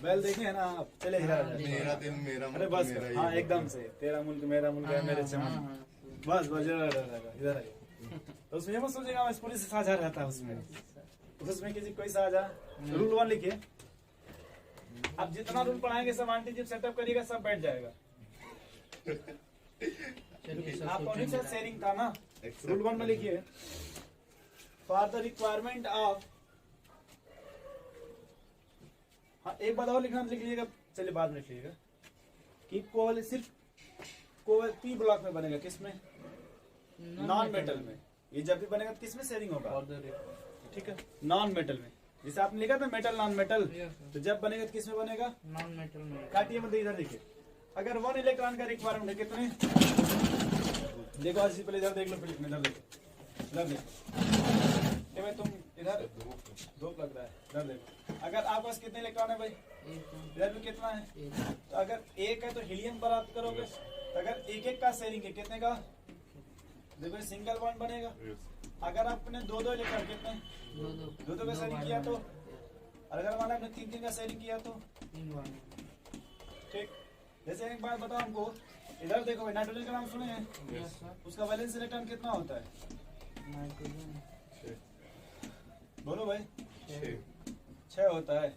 बैल देखे है ना आप, चले इधर आ जाए। मेरा दिल मेरा अरे मुल्क, बस मेरा ये हाँ वतन। एकदम से, तेरा मुल्क मेरा मुल्क है मेरे चमन, बस बस इधर आइए। तो उसमें ये मत सोचेगा मैं पुलिस से साझा रहता है उसमें, उसमें किसी कोई साझा। रूल 1 लिखिए, आप जितना रूल पढ़ाएंगे सब आंटी जब सेटअप करिएगा सब बैठ जाएगा। आपका उन्हीं के साथ शेयरिंग था ना। रूल 1 में लिखिए, फॉर द रिक्वायरमेंट ऑफ, हाँ एक बात और लिखना लिख लीजिएगा, चलिए बाद में लिख लीजिएगा कि कोवल सिर्फ कोवल पी ब्लॉक में बनेगा, किसमें? नॉन मेटल में। ये जब भी बनेगा तो किसमें शेयरिंग होगा? ठीक है, नॉन मेटल में। जैसे आपने लिखा था मेटल नॉन मेटल, तो जब बनेगा तो किसमें बनेगा? नॉन मेटल में। काटिए मत, इधर देखिए, अगर 1 इलेक्ट्रॉन का रिक्वायरमेंट है कितने, देखो आज पहले इधर देख लो, फिर इधर देखो, इधर देखो, ये भाई तुम इधर धूप लग रहा है, इधर देखो, अगर आपके पास कितने इलेक्ट्रॉन है भाई, इधर भी कितना है, तो अगर एक है तो हीलियम प्राप्त करोगे, अगर एक एक का शेयरिंग है कितने का, देखो सिंगल बॉन्ड बनेगा। अगर आपने दो दो इलेक्ट्रॉन कितने, दो दो का शेयरिंग किया तो, और अगर मान आपने तीन तीन का शेयरिंग किया तो, ठीक। जैसे एक बात बताओ हमको, इधर देखो भाई, नाइट्रोजन का नाम सुने हैं, उसका वैलेंस इलेक्ट्रॉन कितना होता है, बोलो भाई, 6 होता है।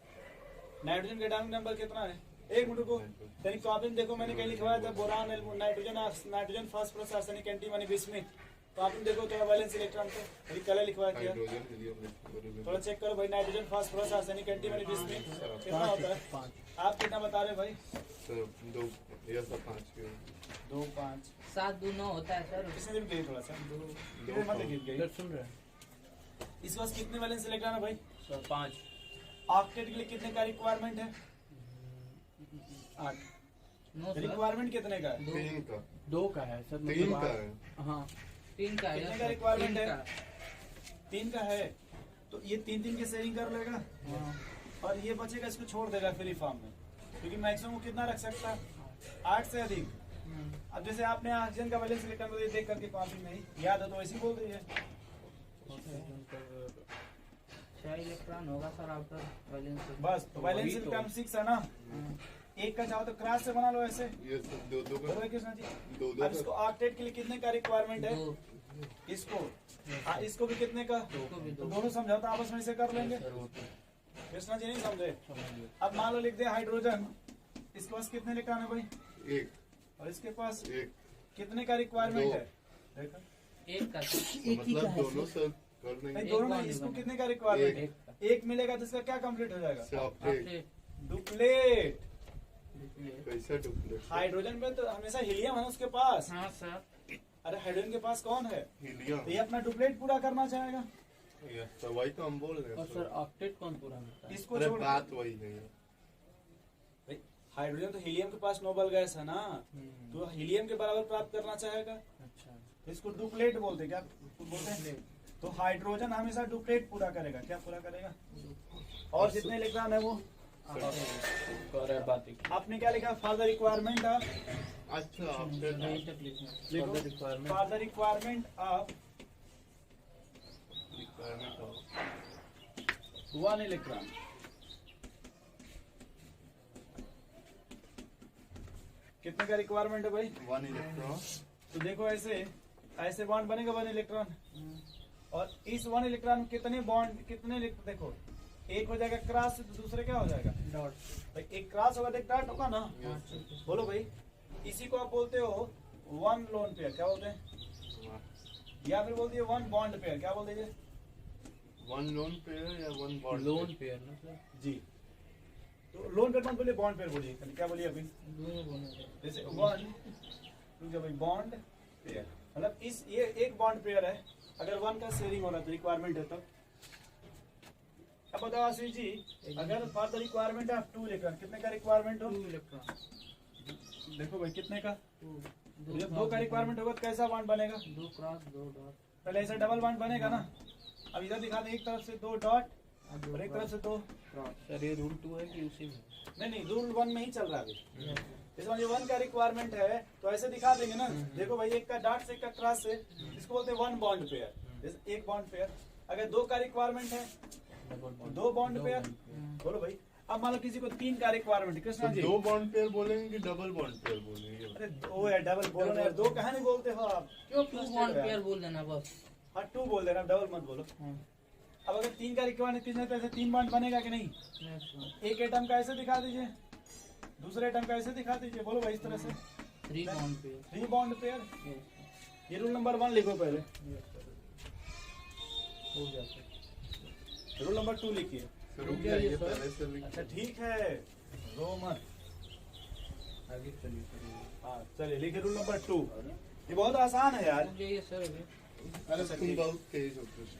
नाइट्रोजन का एटॉमिक नंबर कितना है, एक मिनट को यानी कॉपी में देखो, मैंने कहीं लिखवाया था boron nitrogen phosphorus arsenic antimony bismuth, तो आपने देखो थोड़ा वैलेंस इलेक्ट्रॉन को अभी कल लिखवाया किया, हाइड्रोजन हीलियम थोड़ा चेक करो भाई, nitrogen phosphorus arsenic antimony bismuth कितना होता है, आप कितना बता रहे भाई? सर 2 या सर 5 के 2 5 7 2 9 होता है सर। किसने भी गई थोड़ा सा, कितने मत गई, सुन रहे हैं इस पास कितने वैलेंस इलेक्ट्रॉन है भाई? सर 5। ऑक्टेट के लिए कितने का रिक्वायरमेंट है? 8। नो सर, रिक्वायरमेंट कितने का है? 3 का 2 का है सर, 3 का है। हाँ 3 का कितने है का requirement है? 3 का है, तो ये 3 की शेयरिंग कर लेगा, और ये बचेगा इसको छोड़ देगा फ्री फॉर्म में, क्योंकि मैक्सिमम कितना रख सकता है, 8 से अधिक। अब जैसे आपने ऑक्सीजन का वैलेंस इलेक्ट्रॉन देख करके कॉपी में ही याद है तो वैसे ही बोल दीजिए। 6 इलेक्ट्रॉन होगा सर आफ्टर वैलेंस। बस तो वैलेंस वही तो। इलेक्ट्रॉन 6 है ना, एक का चाहो तो क्रॉस से बना लो ऐसे, ये सब 2 का बोलो कृष्णा जी। 2 अब इसको ऑक्टेट के लिए कितने का रिक्वायरमेंट है? 2 इसको इसको भी कितने का, को भी तो 2। दोनों समझौता आपस में से कर लेंगे। कृष्णा जी नहीं समझे, अब मान लो लिख दे हाइड्रोजन, इसके पास कितने इलेक्ट्रॉन है भाई, 1 और इसके पास 1 कितने का रिक्वायरमेंट 2 है, देखो एक का मतलब दोनों सर कर नहीं देंगे दोनों एक नहीं, bond इसको बना। कितने का रिक्वायरमेंट है, एक एक मिलेगा तो इसका क्या कंप्लीट हो जाएगा, से ऑक्टेट डुप्लेट। कैसा डुप्लेट हाइड्रोजन में तो हमेशा हीलियम है ना उसके पास, हाँ सर। अरे हाइड्रोजन के पास कौन है, हीलियम तो ये अपना डुप्लेट पूरा करना चाहेगा, ये तो वही तो हम बोल रहे और हैं सर ऑक्टेट कौन पूरा होता है? इसको अरे छोड़ बात वही नहीं है भाई, हाइड्रोजन तो हीलियम के पास नोबल गैस है ना, तो हीलियम के बराबर प्राप्त करना चाहेगा, अच्छा तो इसको डुप्लेट बोलते, क्या बोलते हैं, तो हाइड्रोजन हमेशा डुप्लेट पूरा करेगा, क्या पूरा करेगा, और जितने इलेक्ट्रॉन है वो आपने क्या लिखा, फॉर द रिक्वायरमेंट ऑफ, अच्छा ऑक्टेट यही तक लिखना लिखो, For the requirement. For the requirement of requirement of 1 electron, कितने का रिक्वायरमेंट है भाई, 1 इलेक्ट्रॉन तो देखो ऐसे ऐसे बॉन्ड बनेगा 1 इलेक्ट्रॉन, और इस 1 इलेक्ट्रॉन में कितने बॉन्ड कितने देखो, एक हो जाएगा क्रॉस, तो दूसरे क्या हो जाएगा डॉट। भाई, एक क्रॉस होगा तो एक डॉट होगा ना, बोलो भाई, इसी को आप बोलते हो 1 लोन पेयर, क्या बोलते हैं, या फिर बोल दिए 1 बॉन्ड पेयर, क्या बोल दीजिए 1 लोन पेयर या 1 बॉन्ड लोन पेयर ना सर? जी, तो लोन पेयर मत बोलिए, बॉन्ड पेयर बोलिए, क्या बोलिए अभी, दोनों बोलो। जैसे 1 भाई बॉन्ड पेयर, मतलब इस ये एक बॉन्ड पेयर है, अगर 1 का शेयरिंग हो रहा है तो रिक्वायरमेंट है तब। अब बताओ आशीष जी, अगर for the requirement of 2 electron, कितने का रिक्वायरमेंट हो, 2 इलेक्ट्रॉन। देखो भाई कितने का, 2 जब 2 का रिक्वायरमेंट होगा तो कैसा बॉन्ड बनेगा, 2 क्रॉस 2 डॉट। पहले ऐसा डबल बॉन्ड बनेगा ना, अब इधर दिखा दे, एक तरफ से 2 डॉट और एक तरफ से 2 सर ये रूल 2 है कि उसी में? नहीं रूल 1 में ही चल रहा है अभी, इसमें जो 1 का रिक्वायरमेंट है तो ऐसे दिखा देंगे ना। देखो भाई, एक का डॉट से, एक का क्रॉस से, इसको बोलते हैं 1 बॉन्ड पेयर, जैसे 1 बॉन्ड पेयर। अगर 2 का रिक्वायरमेंट है, 2 बॉन्ड पेयर। बोलो भाई, अब मान लो किसी को 3 का रिक्वायरमेंट है, कृष्णा जी। 2 बॉन्ड पेयर बोलेंगे कि डबल बॉन्ड पेयर बोलेंगे? अरे वो है डबल, बोलो ना यार, 2 कहाँ नहीं बोलते हो आप? क्यों 2 बॉन्ड पेयर बोल देना बस। हाँ 2 बोल देना, डबल मत बोलो। अब अगर 3 का रिक्वायरमेंट है तो ऐसे 3 बॉन्ड बनेगा कि नहीं? एक एटम का ऐसे दिखा दीजिए, दूसरे एटम का ऐसे दिखा दीजिए। बोलो भाई, इस तरह से 3 बॉन्ड पेयर। 3 bond pair. ये रूल नंबर 1 लिखो पहले, हो जाता है। रूल नंबर 2 लिखिए। रुक जाइए, पहले से लिख। अच्छा ठीक है, रो मत। आगे चलिए चलिए। हाँ चलिए, लिखिए रूल नंबर 2। ये बहुत आसान है यार। ये सर अभी अरे तुम बहुत तेज हो कृष्ण।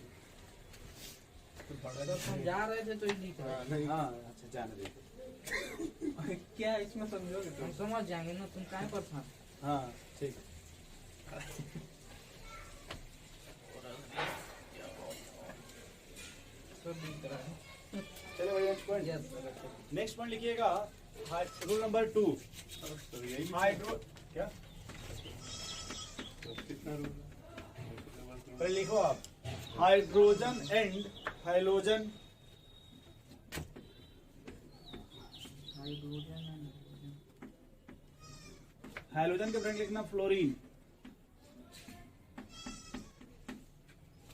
तो बड़ा तो हम जा रहे थे तो ये लिख रहा है। हाँ अच्छा, जाने दीजिए। क्या इसमें समझोगे हम तुम? समझ जाएंगे ना, तुम काहे पर था। हाँ ठीक। सब दिख रहा है। चलो भाई, next point. Yes next point लिखिएगा, रूल नंबर 2। तो यही हाइड्रो क्या तो कितना रूल? पहले लिखो आप, हाइड्रोजन एंड हाइलोजन। हाइलोजन के फ्रेंड लिखना fluorine.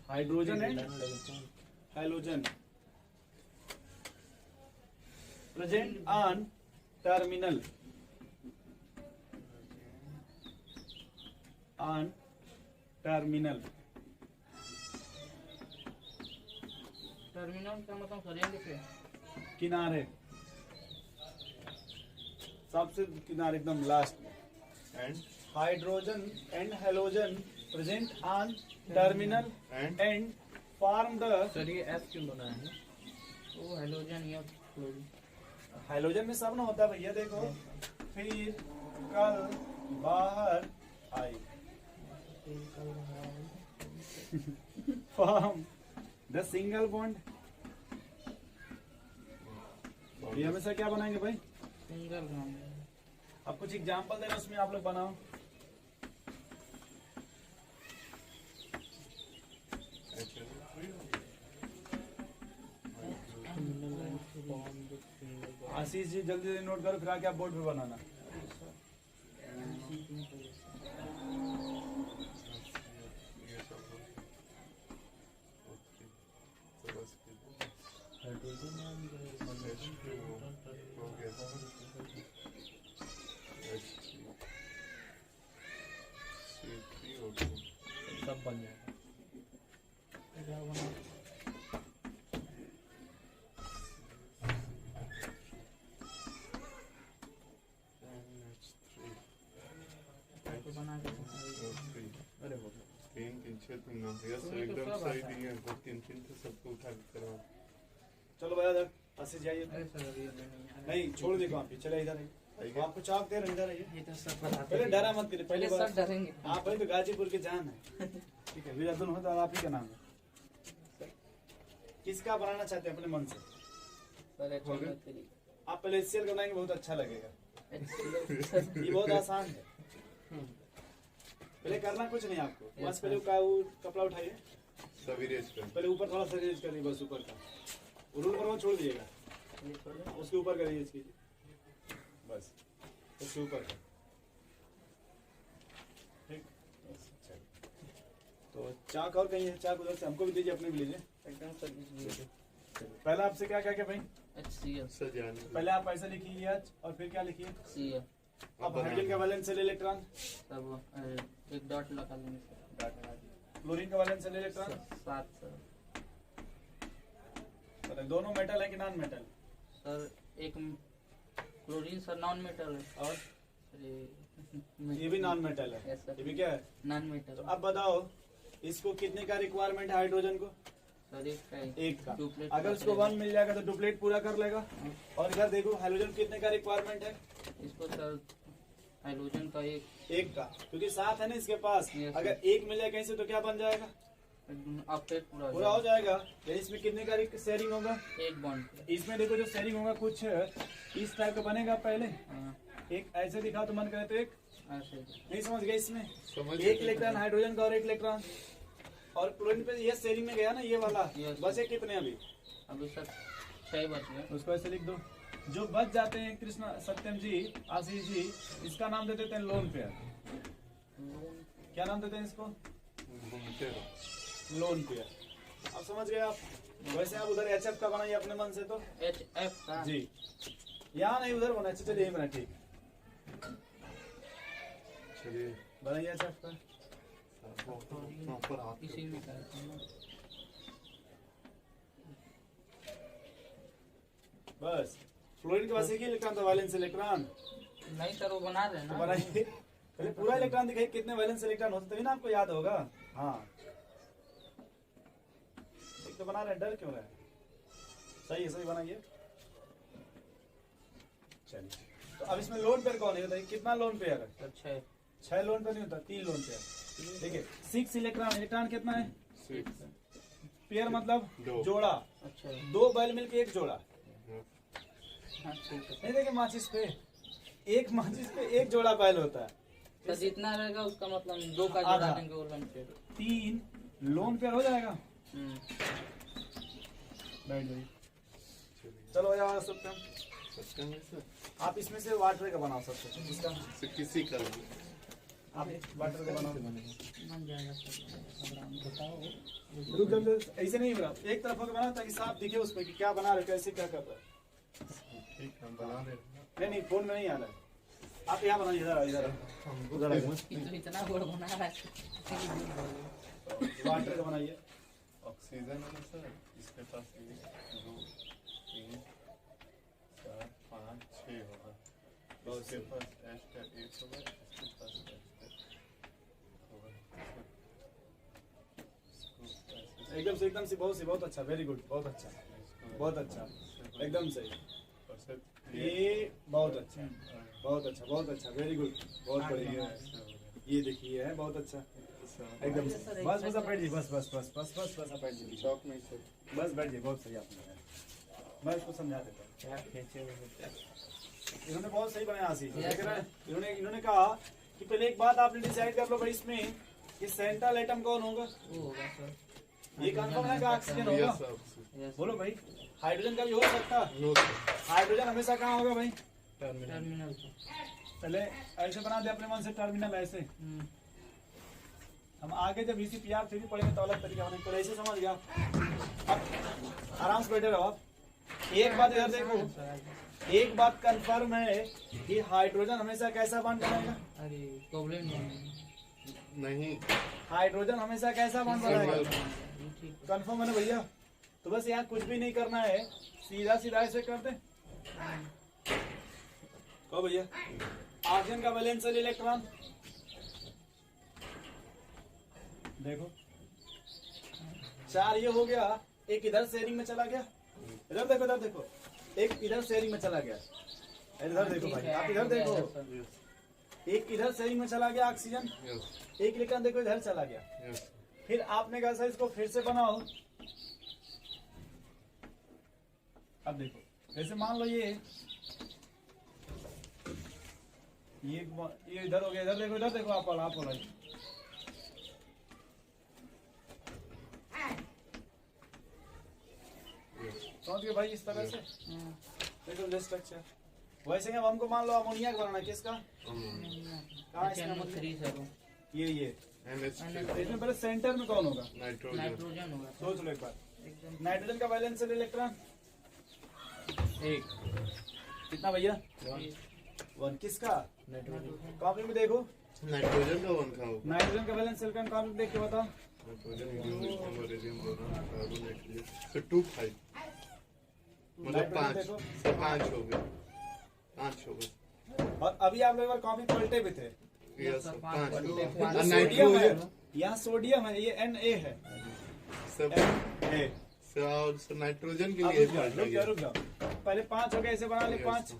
Hydrogen and halogen present on terminal, on terminal. Terminal का मतलब सर ये लिखे किनारे, सबसे किनारे एकदम लास्ट में। And hydrogen and halogen present on terminal and form the. Sir ये एस क्यों बनाया है? वो हाइड्रोजन या क्लोरीन। हाइड्रोजन में सब ना होता है भैया, देखो। फिर कल बाहर आई, फॉर्म द सिंगल बॉन्ड। ये हमेशा क्या बनाएंगे भाई? Single bond. अब कुछ एग्जांपल देना, उसमें आप लोग बनाओ। आशीष जी जल्दी जल्दी नोट करो, फिर आके आप बोर्ड पे बनाना। सब बन जाएगा। क्या बना? तो बना के अरे हो गया। 3 3 6 3 9 यस तो ये तो एकदम सब सही आता है। दिए हैं। 3 3 तो सबको उठा के करवा। चलो भैया इधर, आशीष जाइए। अरे सर अभी नहीं नहीं छोड़ दे, आप चले इधर आइए। आपको चाक दे रहे, इधर आइए। ये तो सब बताते पहले हैं। डरा मत करिए, पहले सब बात। डरेंगे। आप पहले तो गाजीपुर के जान है। ठीक है, विराट हो तो आप ही का नाम है। किसका बनाना चाहते हैं अपने मन से? सर एक्चुअली तेरी आप पहले HCl का बनाएंगे, बहुत अच्छा लगेगा। एक्चुअली ये बहुत आसान है। पहले करना कुछ नहीं आपको, बस पहले का वो कपड़ा उठाइए, सभी रेस कर। पहले ऊपर थोड़ा सा रेज करिए, बस ऊपर का। रूल पर वो छोड़ दीजिएगा, उसके ऊपर का रेज कीजिए, बस उसके ऊपर का। ठीक, तो चाक और कहीं है? चाक उधर से हमको भी दीजिए, अपने भी लीजिए। एकदम सर्विस पहले आपसे क्या क्या क्या भाई? HCl सजाने। पहले आप ऐसा लिखिए एच, और फिर क्या लिखिए? CL अब हाइड्रोजन का वैलेंशियल इलेक्ट्रॉन, तब एक डॉट लगा लेंगे सर। क्लोरीन का वैलेंशियल इलेक्ट्रॉन। 7 सर। मतलब दोनों मेटल है कि नॉन मेटल? सर एक क्लोरीन सर नॉन मेटल है और अरे ये भी नॉन मेटल है। Yes, sir. ये भी क्या है? नॉन तो मेटल। अब बताओ, इसको कितने का रिक्वायरमेंट है हाइड्रोजन को? सर एक का ही। एक का। डुप्लेट अगर उसको 1 मिल जाएगा तो डुप्लेट पूरा कर लेगा। और इधर देखो, हाइड्रोजन कितने का रिक्वायरमेंट है? इसको सर हाइड्रोजन का एक का, क्योंकि 7 है ना इसके पास। Yes, अगर sir. 1 मिल जाए कहीं से तो क्या बन जाएगा? अपडेट पूरा पूरा हो जाएगा। यानी इसमें कितने का शेयरिंग होगा? एक बॉन्ड इसमें देखो जो शेयरिंग होगा कुछ इस टाइप का बनेगा पहले, एक ऐसे दिखा तो मन करे तो एक ऐसे नहीं समझ गए इसमें समझ एक इलेक्ट्रॉन हाइड्रोजन का और एक इलेक्ट्रॉन और क्लोरीन पे ये शेयरिंग में गया ना ये वाला Yes. बस ये कितने अभी अभी सर 6 बच गए। उसको ऐसे लिख दो जो बच जाते हैं कृष्ण सत्यम जी आशीष जी इसका नाम दे देते हैं लोन पेयर क्या नाम देते हैं इसको घूमते रहो। लोन पेयर अब समझ गए आप वैसे आप उधर एचएफ का बनाइए अपने मन से तो HF का जी यहाँ नहीं उधर बना चलिए यही बना ठीक चलिए बनाइए एचएफ का ऊपर हाथ इसी में करते हैं। बस फ्लोरीन के पास एक ही इलेक्ट्रॉन था वैलेंस इलेक्ट्रॉन नहीं सर वो बना रहे हैं तो ना। बनाइए पहले पूरा इलेक्ट्रॉन दिखाइए कितने वैलेंस इलेक्ट्रॉन होते तभी ना आपको याद होगा हाँ एक तो बना रहे हैं, डर क्यों रहे हैं? सही बनाइए चलिए तो अब इसमें लोन पेयर कौन है बताइए कितना लोन पेयर है सर 6 छह लोन पेयर नहीं होता 3 लोन पेयर देखिए 6 इलेक्ट्रॉन इलेक्ट्रॉन कितना है 6 पेयर मतलब दो। जोड़ा अच्छा 2 बैल मिलके एक जोड़ा हाँ ठीक है। नहीं देखिए माचिस पे एक जोड़ा बैल होता है तो जितना रहेगा उसका मतलब 2 का आधा। जोड़ा देंगे वो लोन पे। 3 लोन पेयर हो जाएगा बैठ जाइए चलो यार सत्यम सत्यम है सर आप इसमें से वाटर का बना सकते हैं इसका से किसी का भी। आप वाटर का बनाओ बन जाएगा सर। रुक जाओ, ऐसे नहीं बना एक तरफ का बना ताकि साफ दिखे उसमें कि क्या बना रहे हो, कैसे क्या कर रहे हो। ठीक है, हम बना रहे हैं। नहीं फोन में नहीं आ रहा है आप यहाँ बनाइए इधर उधर आइए। तो इतना बड़ा बना रहा है। वाटर का बनाइए ऑक्सीजन है ना सर इसके पास 1 2 3 4 5 6 होगा इसके पास एच का 1 होगा इसके पास एच का होगा एकदम से बहुत अच्छा वेरी गुड बहुत अच्छा एकदम सही और सर ये बहुत अच्छा वेरी गुड बहुत बढ़िया ये देखिए है बहुत अच्छा एकदम से बस आप बैठ जाइए बस आप बैठ जाइए शौक नहीं सर बस बैठ जाइए बहुत सही आपने मैं इसको समझा देता हूँ क्या खींचे हुए हैं? इन्होंने बहुत सही बनाया आशीष Yes, देख रहे हैं इन्होंने कहा कि पहले एक बात आपने डिसाइड कर लो भाई इसमें कि सेंट्रल एटम कौन होगा वो होगा सर। ये कंफर्म है कि ऑक्सीजन होगा यस सर Yes, बोलो भाई हाइड्रोजन का भी हो सकता नो सर हाइड्रोजन हमेशा कहाँ होगा भाई टर्मिनल पे। पहले ऐसे बना दे अपने मन से टर्मिनल ऐसे हम आगे जब VCPR थ्योरी पढ़ेंगे तो अलग तरीका बनेगा पहले ऐसे समझ गया अब आराम से बैठे रहो आप एक बात इधर देखो एक बात कंफर्म है कि हाइड्रोजन हमेशा कैसा बॉन्ड बनाएगा अरे प्रॉब्लम नहीं नहीं हाइड्रोजन हमेशा कैसा बॉन्ड बनाएगा ये ठीक है। कंफर्म है ना भैया तो बस यहाँ कुछ भी नहीं करना है सीधा ऐसे कर दे कहो भैया ऑक्सीजन का वैलेंशियल इलेक्ट्रॉन देखो 4 ये हो गया एक इधर शेयरिंग में चला गया इधर देखो एक इधर शेयरिंग में चला गया इधर देखो भाई आप इधर देखो एक इधर शेयरिंग में चला गया ऑक्सीजन यस एक इलेक्ट्रॉन देखो इधर चला गया यस फिर आपने कहा सर इसको फिर से बनाओ अब देखो जैसे मान लो ये इधर हो गया इधर देखो आप वाला समझ गए भाई इस तरह से देखो स्ट्रक्चर वैसे अब हमको मान लो अमोनिया का बनाना है किसका कहाँ इसका अमोनिया? HNO3 सर वो। ये NH3 इसमें पहले सेंटर में कौन होगा नाइट्रोजन नाइट्रोजन होगा सर। सोच लो एक बार एकदम नाइट्रोजन का वैलेंशियल इलेक्ट्रॉन 1 कितना भैया 1 किसका नाइट्रोजन। कॉपी में देखो नाइट्रोजन का 1 का होगा नाइट्रोजन का वैलेंशियल इलेक्ट्रॉन कॉपी में देख के बताओ nitrogen uranium beryllium boron carbon nitrogen फिर 2 5 मतलब नाइट्रोजन 5 देखो। सर 5 हो गए 5 हो गए और अभी आप लोग एक बार कॉपी पलटे भी थे यस सर 5 हो गए ये और सोडियम है नाइट्रोजन यहाँ सोडियम है ये Na है सब Na सर और सर नाइट्रोजन के अब लिए रुक जाओ पहले 5 हो गए ऐसे बना ले 5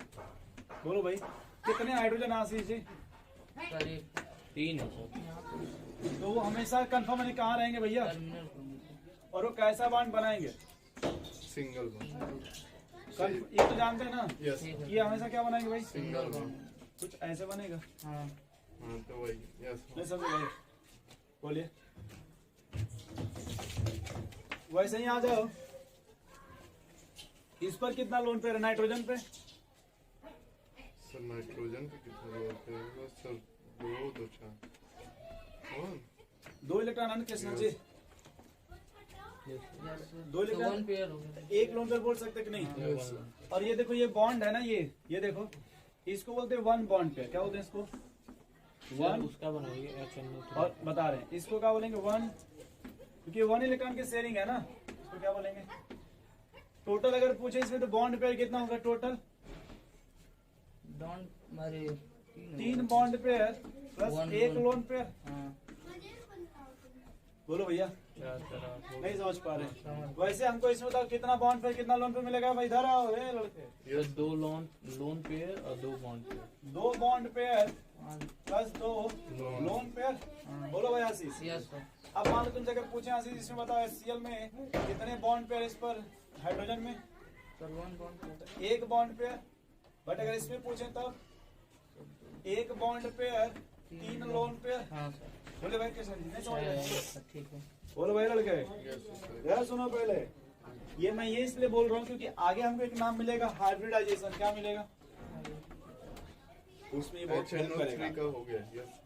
बोलो भाई कितने हाइड्रोजन आशीष जी सर ये 3 है सर तो वो हमेशा कंफर्म नहीं कहाँ रहेंगे भैया टर्मिनल पे। और वो कैसा बॉन्ड बनाएंगे सिंगल बॉन्ड ये तो जानते हैं ना यस ये हमेशा क्या बनाएंगे भाई सिंगल बॉन्ड कुछ ऐसे बनेगा। हाँ हाँ तो वही यस नहीं समझे भाई, बोलिए। वैसे ही आ जाओ, इस पर कितना लोन पे है नाइट्रोजन पे? सर नाइट्रोजन पे कितना बोलते हैं सर? 2 2 4 और 2 इलेक्ट्रॉन है Krishna ji, yes 2 electron, 1 pair हो गया। एक लोन पेयर बोल सकते कि नहीं? Yes sir. और ये देखो ये बॉन्ड है ना, ये देखो, इसको बोलते हैं 1 बॉन्ड पेयर। क्या बोलते हैं इसको? सर 1। उसका बनाइए HNO3 और बता रहे हैं इसको क्या बोलेंगे? 1, क्योंकि 1 इलेक्ट्रॉन की शेयरिंग है ना, इसको क्या बोलेंगे? टोटल अगर पूछे इसमें तो बॉन्ड पेयर कितना होगा टोटल? डॉन्ट मारे 3 bond pair plus One 1 bond. Lone pair. हाँ बोलो भैया, क्या तरह हो नहीं समझ पा रहे। समझ। वैसे हमको इसमें बताओ कितना बॉन्ड पेयर कितना लोन पेयर मिलेगा? भाई इधर आओ रे लड़के। ये 2 लोन पेयर और 2 बॉन्ड पेयर। 2 बॉन्ड पेयर हाँ प्लस 2 लोन पेयर। हाँ बोलो भाई आशीष। Yes sir. अब मान लो तुमसे अगर पूछे आशीष इसमें बताओ HCl में कितने बॉन्ड पेयर, इस पर हाइड्रोजन में sir 1 bond 1 bond pair. But अगर इसमें पूछे तब 1 बॉन्ड पेयर 3 लोन पेयर। हाँ सर बोले भाई कैसे नहीं समझ रहे? ठीक है। बोलो भाई लड़के, यस सर। यार सुनो पहले, ये मैं ये इसलिए बोल रहा हूँ क्योंकि आगे हमको एक नाम मिलेगा हाइब्रिडाइजेशन। क्या मिलेगा? उसमें ये बहुत हेल्प HNO3 करेगा। का हो गया यस।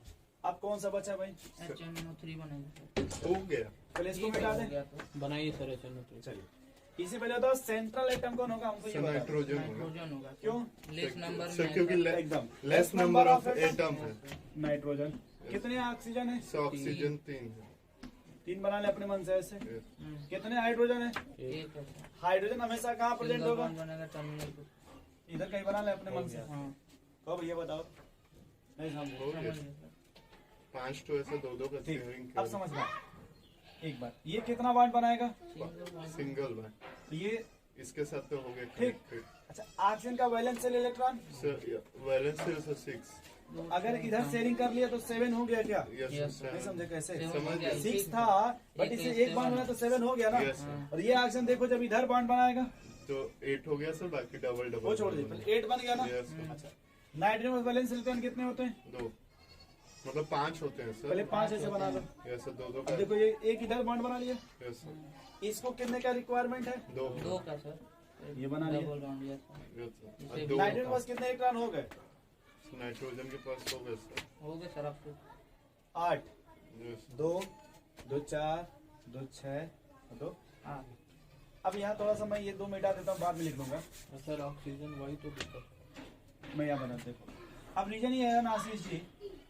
अब कौन सा बचा भाई? HNO3 बनेगा। हो गया। पहले इसको ठीक मिटा है, हो दें। गया तो बनाइए सर HNO3। चलिए इससे पहले बताओ सेंट्रल एटम कौन होगा? हमको ये सर बताओ। नाइट्रोजन होगा। नाइट्रोजन होगा। क्यों? लेस नंबर सर में क्योंकि एकदम लेस नंबर ऑफ एटम है। नाइट्रोजन। कितने ऑक्सीजन है? सर ऑक्सीजन 3 है। 3 बना ले अपने मन से ऐसे। यस। कितने हाइड्रोजन है? एक है सर। हाइड्रोजन हमेशा कहाँ प्रेजेंट सिंगल होगा? बॉन्ड बनेगा टर्मिनल पे। इधर कहीं बना ले अपने मन से। हाँ कब ये बताओ? नहीं समझ। हो गया। समझ गए सर। 5 तो ऐसे 2 2 का ठीक, शेयरिंग अब समझना एक बार, ये कितना बॉन्ड बनाएगा? सिंगल बॉन्ड सिंगल में तो ये इसके साथ तो हो गया ठीक। अच्छा, ऑक्सीजन का वैलेंशियल इलेक्ट्रॉन सर वैलेंस से 6 अगर इधर शेयरिंग कर लिया तो 7 हो गया क्या? Yes Yes, sir. नहीं समझे कैसे? सेवन समझ हो गया, गया। 6 एक था बट इसे एक बॉन्ड बना तो 7 हो गया ना। Yes sir. और ये ऑक्सीजन देखो जब इधर बॉन्ड बनाएगा तो 8 हो गया सर, बाकी डबल डबल वो छोड़ दीजिए, 8 बन गया ना। Yes sir. अच्छा, नाइट्रोजन में वैलेंस इलेक्ट्रॉन कितने होते हैं? 2 मतलब 5 होते हैं सर। पहले 5 ऐसे बना लो। यस सर 2 2 अब का देखो ये एक इधर बॉन्ड बना लिया, यस सर। इसको कितने का रिक्वायरमेंट है? 2 दो का सर। ये बना लिया। Double bond yes sir. Yes sir. इसे और 2 नाइट्रोजन के पास कितने इलेक्ट्रॉन हो गए? नाइट्रोजन के पास हो गया सर। हो गए सर आपको। 8। यस 2 2 4 2 6 2। हाँ अब यहाँ थोड़ा सा मैं ये 2 मिटा देता हूँ, बाद में लिख लूंगा। सर ऑक्सीजन वही तो दिक्कत। मैं यहाँ बना देखो। अब रीजन ये है ना आशीष जी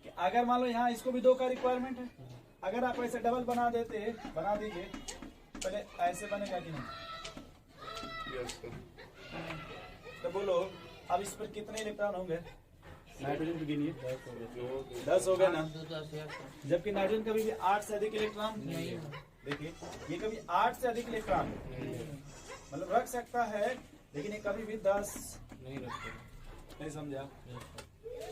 कि अगर मान लो यहाँ इसको भी 2 का रिक्वायरमेंट है, अगर आप ऐसे डबल बना दीजिए, पहले ऐसे बनेगा कि नहीं? Yes sir. तो बोलो अब इस पर कितने इलेक्ट्रॉन होंगे? नाइट्रोजन को गिनिए। 2 10 हो गए ना। 2 10 यस सर। जबकि नाइट्रोजन कभी भी 8 से अधिक इलेक्ट्रॉन नहीं है। देखिए ये कभी 8 से अधिक इलेक्ट्रॉन मतलब रख सकता है, लेकिन ये कभी भी 10 नहीं रखते। नहीं समझा? Yes sir.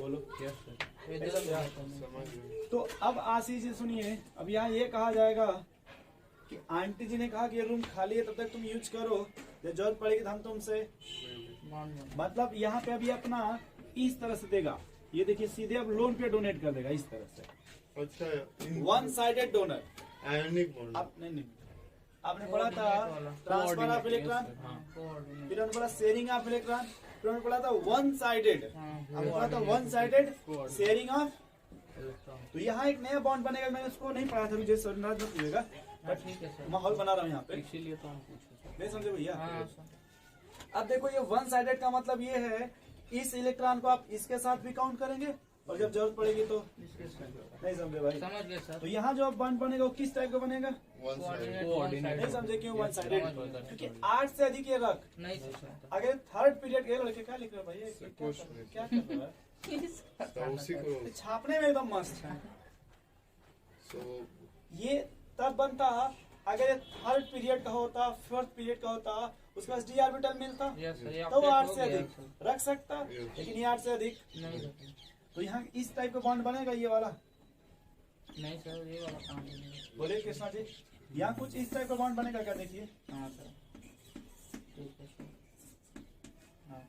बोलो। Yes sir. ये नहीं 10 समझा? समझ गए। तो अब आशीष जी सुनिए, अब यहाँ ये कहा जाएगा कि आंटी जी ने कहा कि ये रूम खाली है तब तक तुम यूज करो, जब जरूरत पड़ेगी तो हम तुमसे, बॉन्ड बनेगा। मतलब यहाँ पे अभी अपना इस तरह से देगा। ये देखिए सीधे अब लोन पे डोनेट कर देगा इस तरह से। अच्छा 1 साइडेड डोनर। Ionic bond. आप नहीं आपने पढ़ा था ट्रांसफर ऑफ इलेक्ट्रॉन, हाँ। कोऑर्डिनेट। फिर हमने पढ़ा शेयरिंग ऑफ इलेक्ट्रॉन, फिर हमने पढ़ा था 1 साइडेड, हाँ हमने पढ़ा था 1 साइडेड शेयरिंग ऑफ। इलेक्ट्रॉन। तो यहाँ एक नया बॉन्ड बनेगा, मैंने उसको नहीं पढ़ा था, मुझे समझना पड़ेगा, हाँ, ठीक है सर। माहौल बना रहा हूँ यहाँ पे, इसीलिए तो हम पूछे। नहीं समझे भैया? हाँ सर। अब देखो ये 1 साइडेड का मतलब ये है इस इलेक्ट्रॉन को आप इसके साथ भी काउंट करेंगे और जब जरूरत पड़ेगी तो इसके साथ। नहीं समझे भाई? समझ गए सर। तो यहाँ जो बॉन्ड बनेगा वो किस टाइप का बनेगा? 1 साइड। कोऑर्डिनेट। नहीं समझे क्यों 1 साइडेड? समझ क्योंकि 8 से अधिक ये रख। नहीं सर। अगर थर्ड पीरियड के लड़के क्या लिख रहे हो भाई? ये कुछ नहीं। क्या कर रहा है? तो उसी को छापने में एकदम मस्त है। सो ये तब बनता अगर ये थर्ड पीरियड का होता, फोर्थ पीरियड का होता, उसके पास डी ऑर्बिटल मिलता यस सर। ये तो अपडेट 8 हो से गया अधिक सर। रख सकता, Yes. लेकिन ये 8 से अधिक नहीं सर। तो यहाँ इस टाइप का बॉन्ड बनेगा ये वाला। नहीं सर ये वाला काम नहीं है। बोले कृष्णा जी यहाँ कुछ इस टाइप का बॉन्ड बनेगा क्या? देखिए हाँ सर। ठीक है सर। हाँ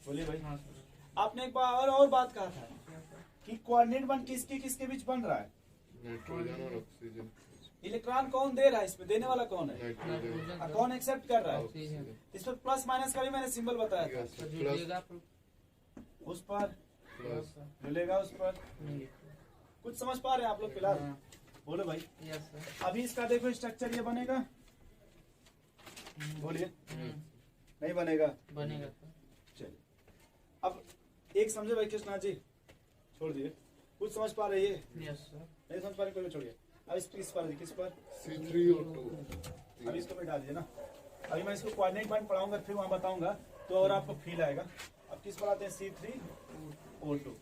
बोलिए भाई। हाँ सर। अब आपने एक बार और बात कहा था कि कोऑर्डिनेट बॉन्ड किसके किसके बीच बन रहा है? नाइट्रोजन और ऑक्सीजन। इलेक्ट्रॉन कौन दे रहा है इसमें? देने वाला कौन है? नाइट्रोजन और कौन एक्सेप्ट कर रहा है? ऑक्सीजन। इस पर प्लस माइनस का भी मैंने सिंबल बताया था। यस, प्लस जुड़ेगा उस पर प्लस मिलेगा, उस पर नहीं। कुछ समझ पा रहे हैं आप लोग फिलहाल? हाँ, बोलो भाई। Yes sir. अभी इसका देखो स्ट्रक्चर ये बनेगा, बोलिए। नहीं बनेगा? बनेगा सर। चलिए अब एक समझे भाई कृष्णा जी, छोड़ दिए। कुछ समझ पा रहे हैं? Yes sir. नहीं समझ पा रहे कोई छोड़िए। अब इस पर किस पर? C3O2। अब इसको मिटा दीजिए ना। अभी मैं इसको कोऑर्डिनेट पॉइंट पढ़ाऊंगा फिर वहां बताऊंगा तो और आपको फील आएगा। अब किस पर आते हैं? C3O2।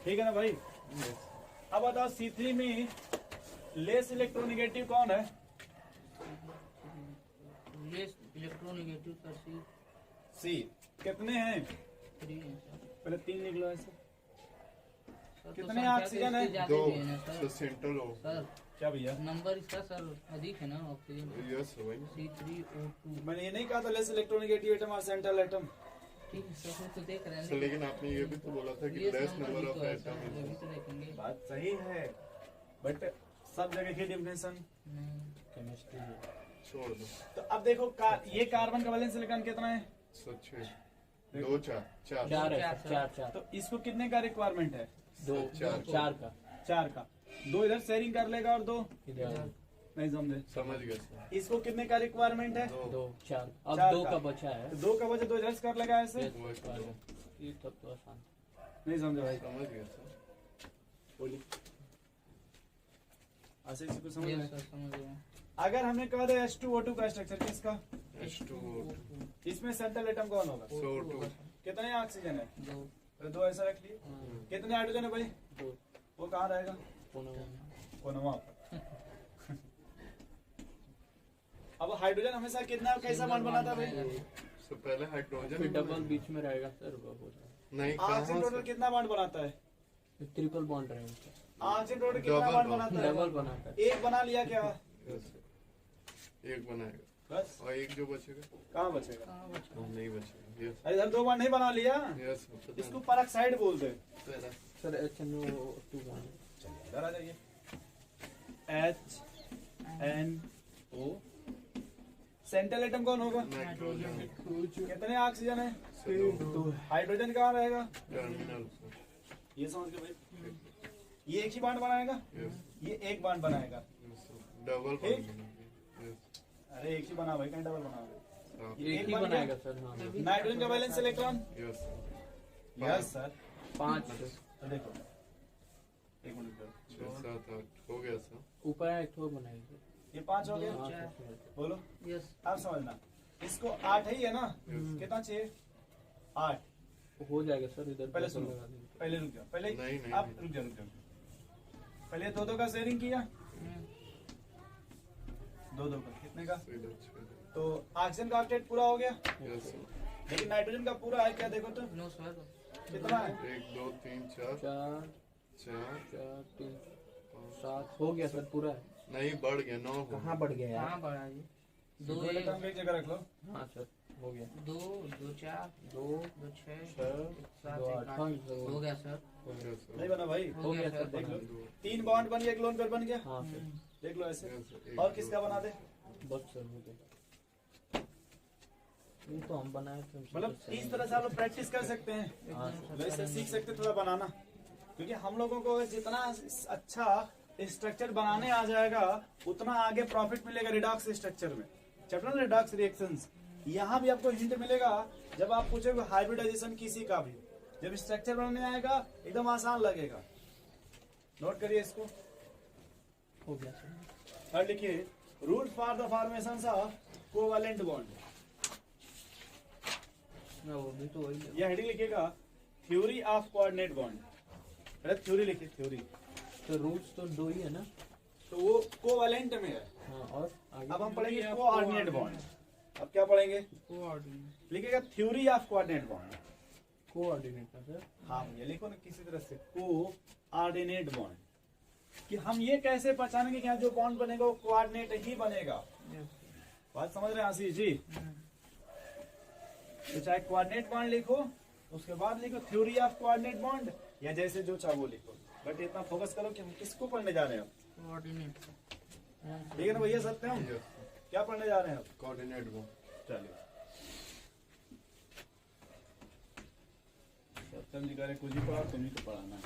ठीक है ना भाई? अब बताओ C3 में लेस इलेक्ट्रोनेगेटिव कौन है? लेस इलेक्ट्रोनेगेटिव का C। कितने हैं? 3 है सर। पहले 3 लिख लो ऐसे। सर, कितने संख्या तो ऑक्सीजन है? इससे ज्यादा दो। ही है ना सर। तो सेंट्रल हो। सर क्या भैया? नंबर इसका सर अधिक है ना ऑक्सीजन। यस भाई। C3O2। मैंने ये नहीं कहा था लेस इलेक्ट्रोनेगेटिव एटम और सेंट्रल एटम। ठीक है सर, वो तो देख रहे हैं सर लेकिन आपने ये भी तो बोला था कि लेस नंबर ऑफ एटम ये भी तो देखेंगे। बात सही है बट सब जगह की डिफिनेशन नहीं। केमिस्ट्री है। छोड़ दो। तो अब देखो ये कार्बन का वैलेंस इलेक्ट्रॉन कितना है? 6 2 4 4 चार है चार, सर, चार चार तो इसको कितने का रिक्वायरमेंट है? दो चार। चार का 4 का। 2 इधर शेयरिंग कर लेगा और 2 इधर नहीं समझे। समझ गया सर। इसको कितने का रिक्वायरमेंट है? दो चार अब चार दो का। का बचा है। तो 2 का वजह 2 इधर से कर लेगा ऐसे। ये तो ये तब तो आसान। नहीं समझे भाई? समझ गया सर। बोलिए आशीष जी को समझ यस में? सर, समझ गया। अगर हमने कहा था H2O2 का स्ट्रक्चर किसका? H2O2 इसमें सेंट्रल एटम कौन होगा? SO2 कितने ऑक्सीजन है? 2। तो 2 ऐसा रख लिए। हाँ, कितने हाइड्रोजन है भाई? दो वो कहाँ रहेगा? पुनः कोनवा पर। अब हाइड्रोजन हमेशा कितना कैसा बॉन्ड बनाता है भाई? तो पहले हाइड्रोजन फिर डबल बीच में रहेगा सर वो हो जाएगा। नहीं ऑक्सीजन टोटल कितना बॉन्ड बनाता है? फिर ट्रिपल बॉन्ड रहेगा ऑक्सीजन टोटल कितना Double बॉन्ड bond. बनाता है? डबल बनाता है। एक बना लिया क्या? एक बनाएगा बस और एक जो बचेगा कहाँ बचेगा? कहाँ बचा? नहीं बचेगा। यस अरे इधर 2 बॉन्ड नहीं बना लिया, यस इसको परऑक्साइड बोलते हैं। सर HNO2 बॉन्ड चलिए इधर आ जाइए। HNO सेंट्रल एटम कौन होगा? नाइट्रोजन कितने ऑक्सीजन है? दो। हाइड्रोजन कहाँ रहेगा? टर्मिनल ये समझ के भाई। ये एक ही बॉन्ड बनाएगा, ये एक बॉन्ड बनाएगा। डबल ठीक। यस अरे एक ही बना भाई, कहीं डबल बना? एक ही बन बनाएगा गया। सर। हाँ नाइट्रोजन का valence electron? Yes yes sir. 5 तो देखो एक मिनट रुको। 6 7 8 हो गया सर। ऊपर एक और बनाएंगे। ये 5 हो गया। हाँ, चार। सर, बोलो यस। आप समझना। इसको 8 ही है ना? कितना चाहिए? 8। हो जाएगा सर इधर पहले दो सुनो। लगा देंगे। पहले रुक जाओ, पहले नहीं, नहीं, आप नहीं। रुक जाओ। पहले 2-2 का शेयरिंग किया, 2-2 का कितने का? इधर 6 तो ऑक्सीजन का ऑक्टेट पूरा हो गया, यस लेकिन नाइट्रोजन का पूरा है क्या? देखो तो नो सर। कितना है? 1 2 3 4 4 4 4 3 7 हो गया सर पूरा है। नहीं बढ़ गया 9 कहाँ बढ़ गया यार? कहाँ बढ़ा जी? 2 दो इलेक्ट्रॉन एक जगह रख लो। हाँ सर हो गया। 2 2 4 2 2 6 6 7 2 8 8 हो गया सर। यस नहीं बना भाई? हो गया सर देख बना। लो 3 बॉन्ड बन गया, एक लोन पेयर बन गया। हाँ सर देख लो ऐसे। यस और किसका बना दे? बस सर हो गया। ये तो हम बनाए थे मतलब इस तरह से आप लोग प्रैक्टिस कर सकते हैं, हाँ वैसे सीख सकते थोड़ा बनाना। क्योंकि हम लोगों को जितना अच्छा स्ट्रक्चर बनाने आ जाएगा उतना आगे प्रॉफिट मिलेगा रिडॉक्स स्ट्रक्चर में। चैप्टर ना रिडॉक्स रिएक्शंस, यहाँ भी आपको हिंट मिलेगा जब आप पूछोगे हाइब्रिडाइजेशन किसी का भी। जब स्ट्रक्चर बनाने आएगा एकदम आसान लगेगा। नोट करिए इसको हो गया सर। और लिखिए rule for the formation of covalent bond. वो भी तो वही है। यह हेडिंग लिखिएगा थ्योरी ऑफ कोऑर्डिनेट बॉन्ड। पहले थ्योरी लिखिए, थ्योरी। तो रूट्स तो 2 ही है ना? तो वो कोवैलेंट में है। हाँ और आगे अब हम पढ़ेंगे कोऑर्डिनेट बॉन्ड। अब क्या पढ़ेंगे? कोऑर्डिनेट। लिखिएगा theory of coordinate bond. Coordinate ना सर? हाँ ये लिखो ना किसी तरह से, कोऑर्डिनेट बॉन्ड। कि हम ये कैसे पहचानेंगे कि यहाँ जो बॉन्ड बनेगा वो कोऑर्डिनेट ही बनेगा। बात समझ रहे हैं आशीष जी? तो चाहे कोऑर्डिनेट बॉन्ड लिखो उसके बाद लिखो थ्योरी ऑफ कोऑर्डिनेट बॉन्ड, या जैसे जो चाहो वो लिखो, बट इतना फोकस करो कि हम किसको पढ़ने जा रहे हैं। कोऑर्डिनेट। ठीक है ना भैया सत्यम, क्या पढ़ने जा रहे हैं आप? कोऑर्डिनेट वो चलिए सत्यम जी कह रहे कुछ ही पढ़ा, तुम्हें तो पढ़ाना है।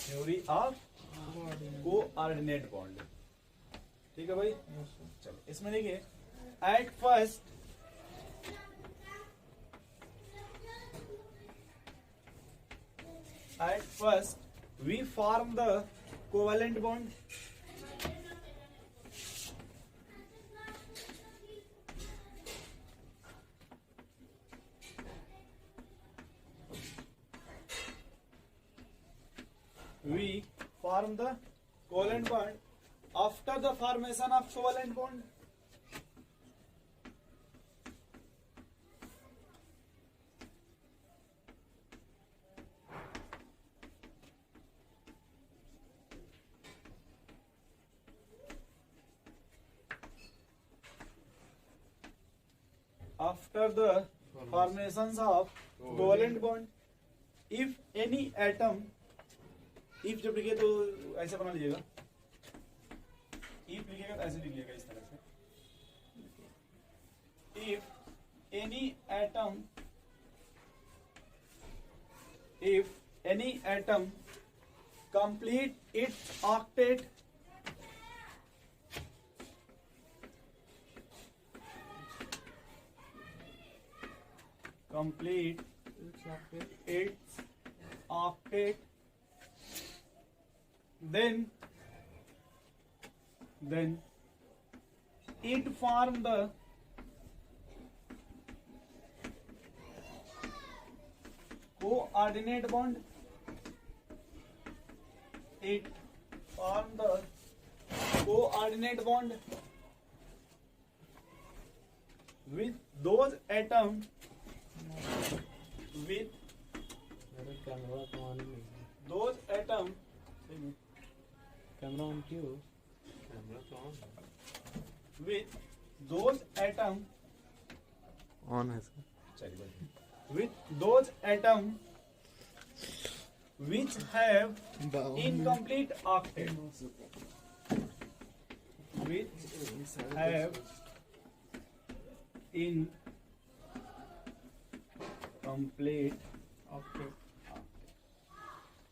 थ्योरी ऑफ कोऑर्डिनेट बॉन्ड, ठीक है भाई। चलो इसमें देखिए, at first we form the covalent bond, we form the covalent bond. After the formation of covalent bond, after the formations of covalent bond, if any atom, if जब लिखे तो ऐसे बना लीजिएगा, if लिखिएगा तो ऐसे लिखिएगा इस तरह से, if any atom complete its octet then it form the coordinate bond. It form the coordinate bond with those atoms with मेरा कैमरा तो ऑन नहीं है। those atoms कैमरा ऑन क्यों? कैमरा तो ऑन है। with those atoms ऑन है sir. with those atoms which have incomplete octet, which have incomplete octet,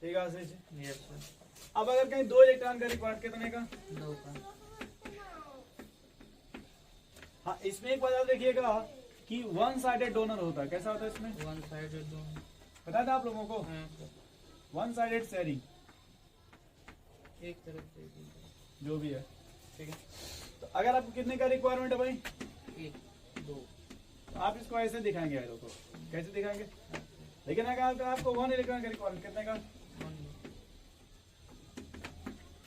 ठीक है आशीष जी? Yes sir. अब अगर कहीं 2 इलेक्ट्रॉन का रिक्वायर्ड कितने का? 2 का। हाँ इसमें एक बात याद रखिएगा कि वन साइडेड डोनर होता है। कैसा होता है इसमें? वन साइडेड दोनों। पता था आप लोगों को? हाँ सर। वन साइडेड शेयरिंग एक तरफ से एक तरफ। जो भी है, ठीक है। तो अगर आपको कितने का रिक्वायरमेंट है भाई? 1 2। तो आप इसको ऐसे दिखाएंगे एरो को, कैसे दिखाएंगे? लेकिन अगर आपको 1 इलेक्ट्रॉन का रिक्वायरमेंट कितने का? 1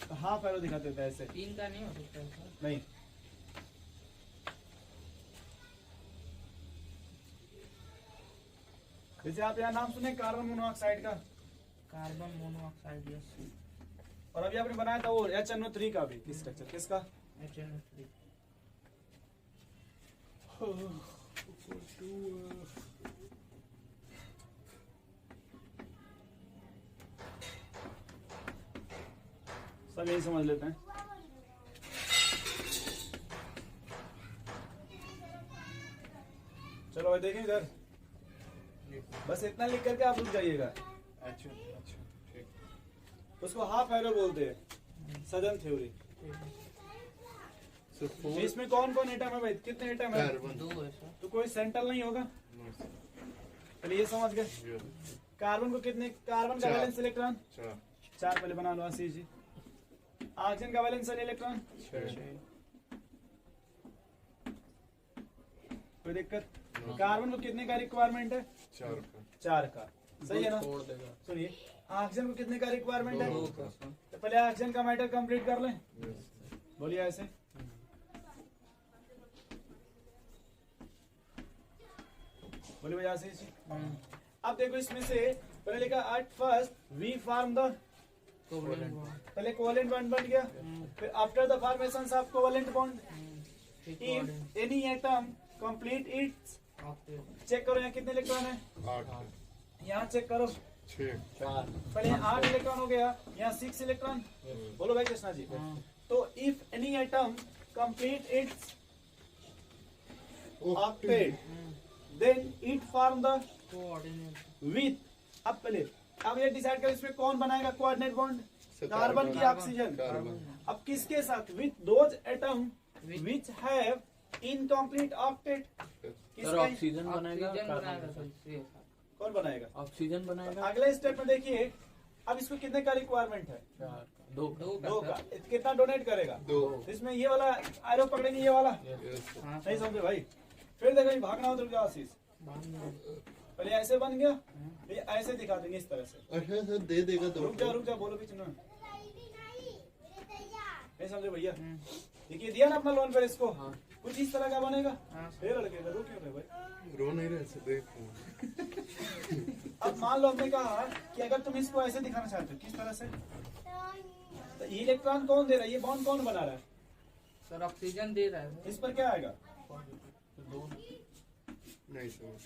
तो हाफ एरो दिखा देता है ऐसे। 3 का नहीं हो सकता है सर। नहीं, जैसे आप यहाँ नाम सुने कार्बन मोनोऑक्साइड का, कार्बन मोनोऑक्साइड यस। और अभी आपने बनाया था वो HNO3 का भी स्ट्रक्चर, किसका? HNO3। सब यही समझ लेते हैं। चलो भाई देखें इधर, बस इतना लिख करके आप रुक जाइएगा। अच्छा अच्छा ठीक। उसको हाफ एरो बोलते हैं, सदन थ्योरी। इसमें कौन कौन एटम है भाई? कितने एटम है? कार्बन 2 है सर। तो कोई सेंट्रल नहीं होगा। No sir. चलिए ये समझ गए। कार्बन को कितने, कार्बन का 4 वैलेंस इलेक्ट्रॉन 4 पहले बना लो आशीष जी। ऑक्सीजन का वैलेंस इलेक्ट्रॉन 6 कोई दिक्कत? कार्बन को कितने का रिक्वायरमेंट है? 4 4 का। सही है ना? छोड़ देगा। सुनिए, ऑक्सीजन को कितने का रिक्वायरमेंट है? 2 तो पहले ऑक्सीजन का मैटर कंप्लीट कर लें। बोलिए ऐसे। बोलिए भैया आशीष जी। अब देखो इसमें से पहले लिखा at first we form the covalent bond. पहले कोवेलेंट बॉन्ड बन गया, फिर after the formation of covalent bond if any atom complete its, check करो यहाँ कितने इलेक्ट्रॉन है, 8 यहाँ चेक करो 6 पहले 8 इलेक्ट्रॉन हो गया, यहाँ 6 इलेक्ट्रॉन। बोलो भाई कृष्णा जी। तो if any atom complete its octet then it form the coordinate with, अब ये डिसाइड कर इसमें कौन बनाएगा कोऑर्डिनेट बॉन्ड, कार्बन की ऑक्सीजन। अब किसके साथ, with those atom which have incomplete octet. Sir किसका ऑक्सीजन बनाएगा, ऑक्सीजन कार्बन बनाएगा का। सर, ये सर। कौन बनाएगा, ऑक्सीजन बनाएगा। अगले स्टेप में देखिए, अब इसको कितने का रिक्वायरमेंट है, 4 का, 2 दो का। सर। कितना डोनेट करेगा, 2 इसमें ये वाला एरो पकड़ेंगे, ये वाला हाँ नहीं सर। समझे भाई। फिर देखो ये भागना हो तो क्या आशीष, पहले ऐसे बन गया, ये ऐसे दिखा देंगे इस तरह से। अच्छा सर दे देगा 2 रुक जा बोलो बीच में, नहीं समझे भैया। देखिए दिया ना अपना लोन पर इसको, हाँ। कुछ इस तरह का बनेगा। हाँ सर। फिर लड़के रुक क्यों रहे भाई। रो नहीं रहे से देख। अब मान लो हमने कहा कि अगर तुम इसको ऐसे दिखाना चाहते हो, किस तरह से, तो इलेक्ट्रॉन कौन दे रहा है, ये बॉन्ड कौन बना रहा है, सर ऑक्सीजन दे रहा है। इस पर क्या आएगा, 2 नहीं सर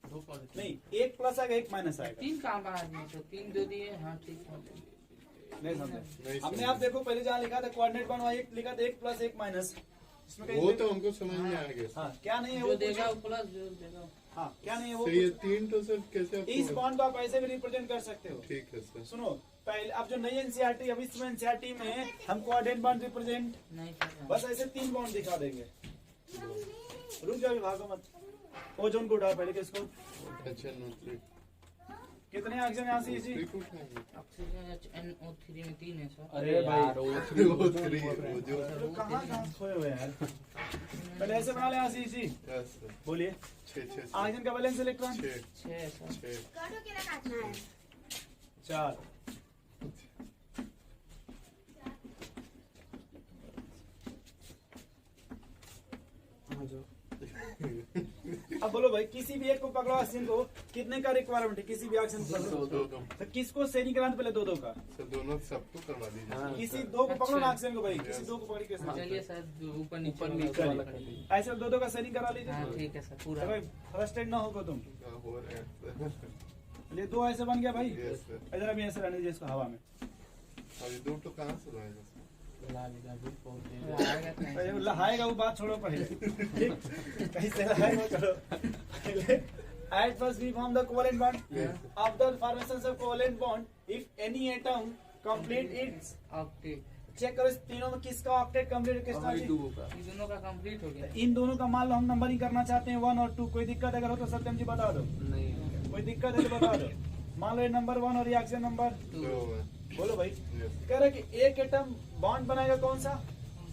2 पॉजिटिव। नहीं, एक प्लस आएगा एक माइनस आएगा। 3 कहाँ बना दिए सर, 3 दे दिए। हाँ ठीक है। नहीं समझे, नहीं हमने समझे। आप देखो पहले जहाँ लिखा था कोऑर्डिनेट बॉन्ड, वहाँ एक लिखा था 1 प्लस 1 माइनस, इसमें कहीं वो तो हमको समझ में आ गया सर। हाँ क्या नहीं है जो वो देगा वो प्लस, जो देगा हाँ क्या नहीं है वो सर ये 3 तो सर कैसे इस आपको, बॉन्ड को आप ऐसे भी रिप्रेजेंट कर सकते हो। ठीक है सर। सुनो पहले, अब जो नई एनसीईआरटी, अब इसमें एनसीईआरटी में हम कोऑर्डिनेट बॉन्ड रिप्रेजेंट नहीं सर। बस ऐसे 3 बॉन्ड दिखा देंगे। रुक जाओ भागो मत, ओजोन को उठाओ पहले किसको, अच्छा नो कितने ऑक्सीजन यहाँ से इसी, ऑक्सीजन HNO3 में 3 है सर। अरे यार वो 3 वो 3 वो जो तो कहाँ खोए हुए हैं यार। पहले ऐसे बना ले यहाँ से इसी, यस सर बोलिए 6 ऑक्सीजन का बैलेंस इलेक्ट्रॉन 6 6 है सर। 4। अब बोलो भाई, किसी भी एक को पकड़ो ऑक्सीजन को, कितने का रिक्वायरमेंट है किसी भी ऑक्सीजन को पकड़ो, 2 तो किसको शेयरिंग कराना पहले 2-2 का, सर दोनों सबको करवा दीजिए हाँ। किसी 2 को पकड़ो ना ऑक्सीजन को भाई, किसी 2 को पकड़ी कैसे, चलिए सर, जो ऊपर नीचे ऊपर वाला नीचे वाला वाला कर कर दीजिए। दीजिए। ऐसे 2-2 का शेयरिंग करा हाँ लीजिए। ठीक है सर, तो पूरा। भाई फ्रस्ट्रेट ना होगा तुम, क्या हो रहा है सर। ये 2 ऐसे बन गया भाई। Yes sir. इधर अभी ऐसे रहने दीजिए इसको हवा में, अभी 2 तो कहाँ से लाएगा सर। आएगा तो नहीं। पहले लहाएगा वो बात छोड़ो पहले, ठीक कैसे लहाएगा वो छोड़ो पहले। At first we form the covalent bond. Yes. After formation of covalent bond, if any atom complete its, octet, check करो इस तीनों में किसका ऑक्टेट कंप्लीट किसका और जी? 2 का। ये दोनों का कंप्लीट हो गया। इन दोनों का मान लो हम नंबरिंग करना चाहते हैं 1 और 2, कोई दिक्कत अगर हो तो सत्यम जी बता दो, नहीं कोई दिक्कत है तो बता दो। मान लो ये नंबर 1 और ये ऑक्सीजन नंबर, 2 है बोलो भाई। यस कह रहे कि एक एटम बॉन्ड बनाएगा कौन सा,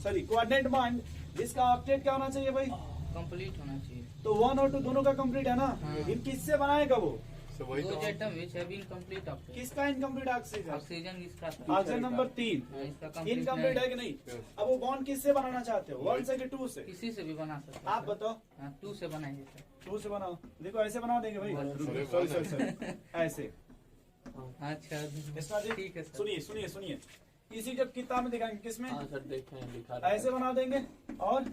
सॉरी कोऑर्डिनेट बॉन्ड, जिसका ऑक्टेट क्या होना चाहिए भाई, कंप्लीट होना चाहिए। तो 1 और 2 दोनों का कंप्लीट है ना। हाँ। इन किससे बनाएगा वो, सर वही दो तो atom which have been complete octet. किसका इनकम्प्लीट ऑक्सीजन, ऑक्सीजन इसका था। ऑक्सीजन नंबर 3 हाँ, इसका कंप्लीट इनकम्प्लीट है कि नहीं। Yes. अब वो बॉन्ड किससे बनाना चाहते हो, 1 से कि 2 से, किसी से भी बना सकते आप बताओ। 2 से बनाएंगे सर। 2 से बनाओ, देखो ऐसे बना देंगे भाई, अरे सॉरी सॉरी सॉरी ऐसे। अच्छा इसका जी ठीक है सर। सुनिए सुनिए सुनिए, इसी जब किताब में दिखाएंगे किसमें, हाँ सर देखे हैं, लिखा रहा है। ऐसे बना देंगे। और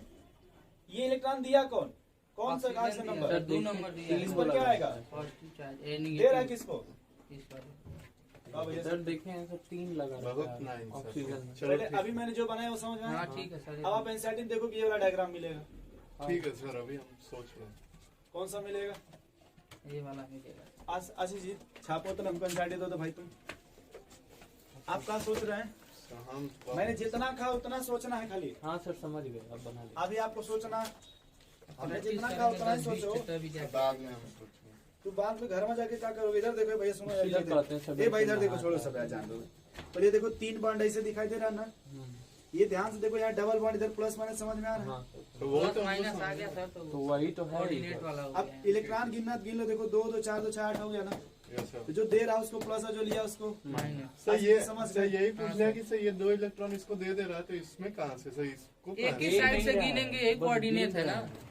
ये इलेक्ट्रॉन दिया कौन, कौन सा ऑक्सीजन सर नंबर, 2 नंबर दिया है। इस पर क्या आएगा, पॉजिटिव चार्ज ए दे रहा है नेगेटिव किसको, इस पर। हाँ भैया। सर देखे हैं सर 3 लगा रखा बहुत है नाइन सर। ऑक्सीजन में। चलो पहले ठीक- अभी मैंने जो बनाया वो समझ में आया। हाँ ठीक है सर। अब आप एनसीईआरटी देखो कि ये वाला डायग्राम मिलेगा, ठीक है सर अभी हम सोच रहे हैं कौन सा मिलेगा। ये वाला मिलेगा। आशीष जी छापो तो हमको एनसीईआरटी दो तो भाई तुम, आप क्या सोच रहे हैं, सर हम मैंने जितना कहा उतना सोचना है खाली, हाँ सर समझ गए, अब बना लिया। अभी आपको सोचना, हमने जितना कहा उतना ही सोचो। बाद में हम सोचेंगे तू बाद में घर में जाके क्या करोगे, इधर देखो भैया सुनो, इधर कहते हैं इधर सभी ए भाई इधर देखो, हाँ, छोड़ो हाँ, सब यार जान दो। पर ये देखो 3 बॉन्ड ऐसे दिखाई दे रहा है ना, ये ध्यान से देखो, यहाँ डबल बॉन्ड इधर प्लस माइनस समझ में आ रहा है। हाँ तो वो प्लस तो माइनस हमको आ गया सर, तो तो वही तो है। कोऑर्डिनेट वाला हो अब गया। इलेक्ट्रॉन गिनना गिन लो, देखो 2 2 4 2 6 8 हो गया ना, यस सर तो जो दे रहा है उसको प्लस और जो लिया उसको माइनस। सर ये समझ सर गए। यही पूछ लिया कि सर ये 2 इलेक्ट्रॉन इसको दे दे रहा है तो इसमें कहाँ से सर इसको एक कहाँ ही से? साइड से नहीं गिनेंगे, रहा है, यही बस कोऑर्डिनेट गिन है रहा ना, है।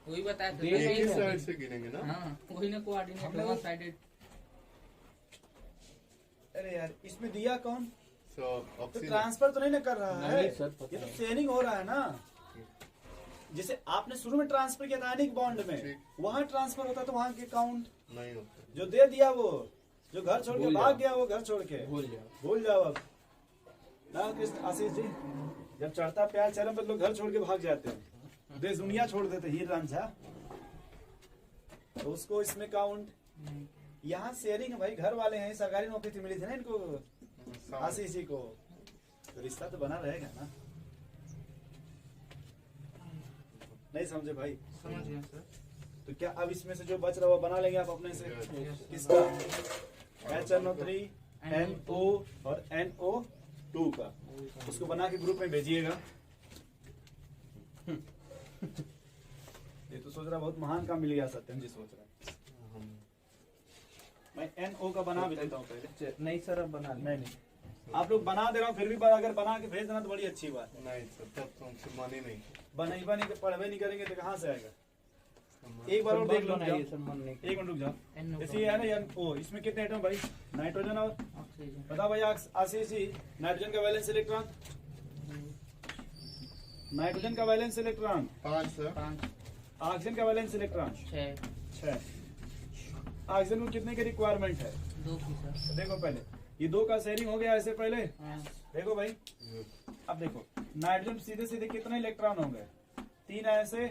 वही बताया था। एक एक ही है। साइड से गिनेंगे ना हाँ वही ना कोऑर्डिनेट, वन साइडेड। अरे यार इसमें दिया कौन, सो तो ऑक्सीजन ट्रांसफर तो नहीं ना कर रहा है, नहीं सर, पता ये तो है। शेयरिंग हो रहा है ना। जैसे आपने शुरू में ट्रांसफर किया था आयनिक बॉन्ड में, ठीक। वहां ट्रांसफर होता तो वहां के काउंट नहीं होता। जो दे दिया वो, जो घर छोड़ के भूल भाग जाओ। गया वो घर छोड़ के भूल जाओ। भूल जाओ। अब ना कृष्ण आशीष जी, जब चढ़ता प्यार चरम पे लोग घर छोड़ के भाग जाते हैं, देश दुनिया छोड़ देते, हीर रांझा, तो उसको इसमें काउंट। यहाँ शेयरिंग है भाई, घर वाले हैं, सरकारी नौकरी मिली थी ना इनको, आशीष जी को, तो रिश्ता तो बना रहेगा ना। नहीं समझे भाई? समझ गया सर। तो क्या अब इसमें से जो बच रहा है वो बना लेंगे आप अपने से? किसका? HNO3 NO और NO2 का, उसको बना के ग्रुप में भेजिएगा। ये तो सोच रहा बहुत महान काम मिल गया, सत्यम जी सोच रहा है। मैं NO का बना भी देता हूँ पहले। नहीं सर, अब बना नहीं नहीं, आप लोग बना दे रहा हूँ, फिर भी अगर बना के भेज देना तो बड़ी अच्छी बात है। नहीं सर, तब तो हमसे माने नहीं। बनाई बनी के पढ़वे नहीं करेंगे तो कहाँ से आएगा? एक बार और देख लो, बनाइए सर, मन नहीं। एक मिनट रुक जाओ। NO जैसे ये है ना NO, इसमें कितने एटम भाई? नाइट्रोजन और ऑक्सीजन बताओ भाई आशीष जी, नाइट्रोजन का वैलेंस इलेक्ट्रॉन, नाइट्रोजन का वैलेंस इलेक्ट्रॉन 5 सर। 5 ऑक्सीजन का वैलेंस इलेक्ट्रॉन 6 6। ऑक्सीजन को कितने की रिक्वायरमेंट है? 2 की सर। तो देखो पहले ये 2 का शेयरिंग हो गया ऐसे पहले, हाँ, देखो भाई। अब देखो नाइट्रोजन सीधे सीधे कितने इलेक्ट्रॉन होंगे? 3 ऐसे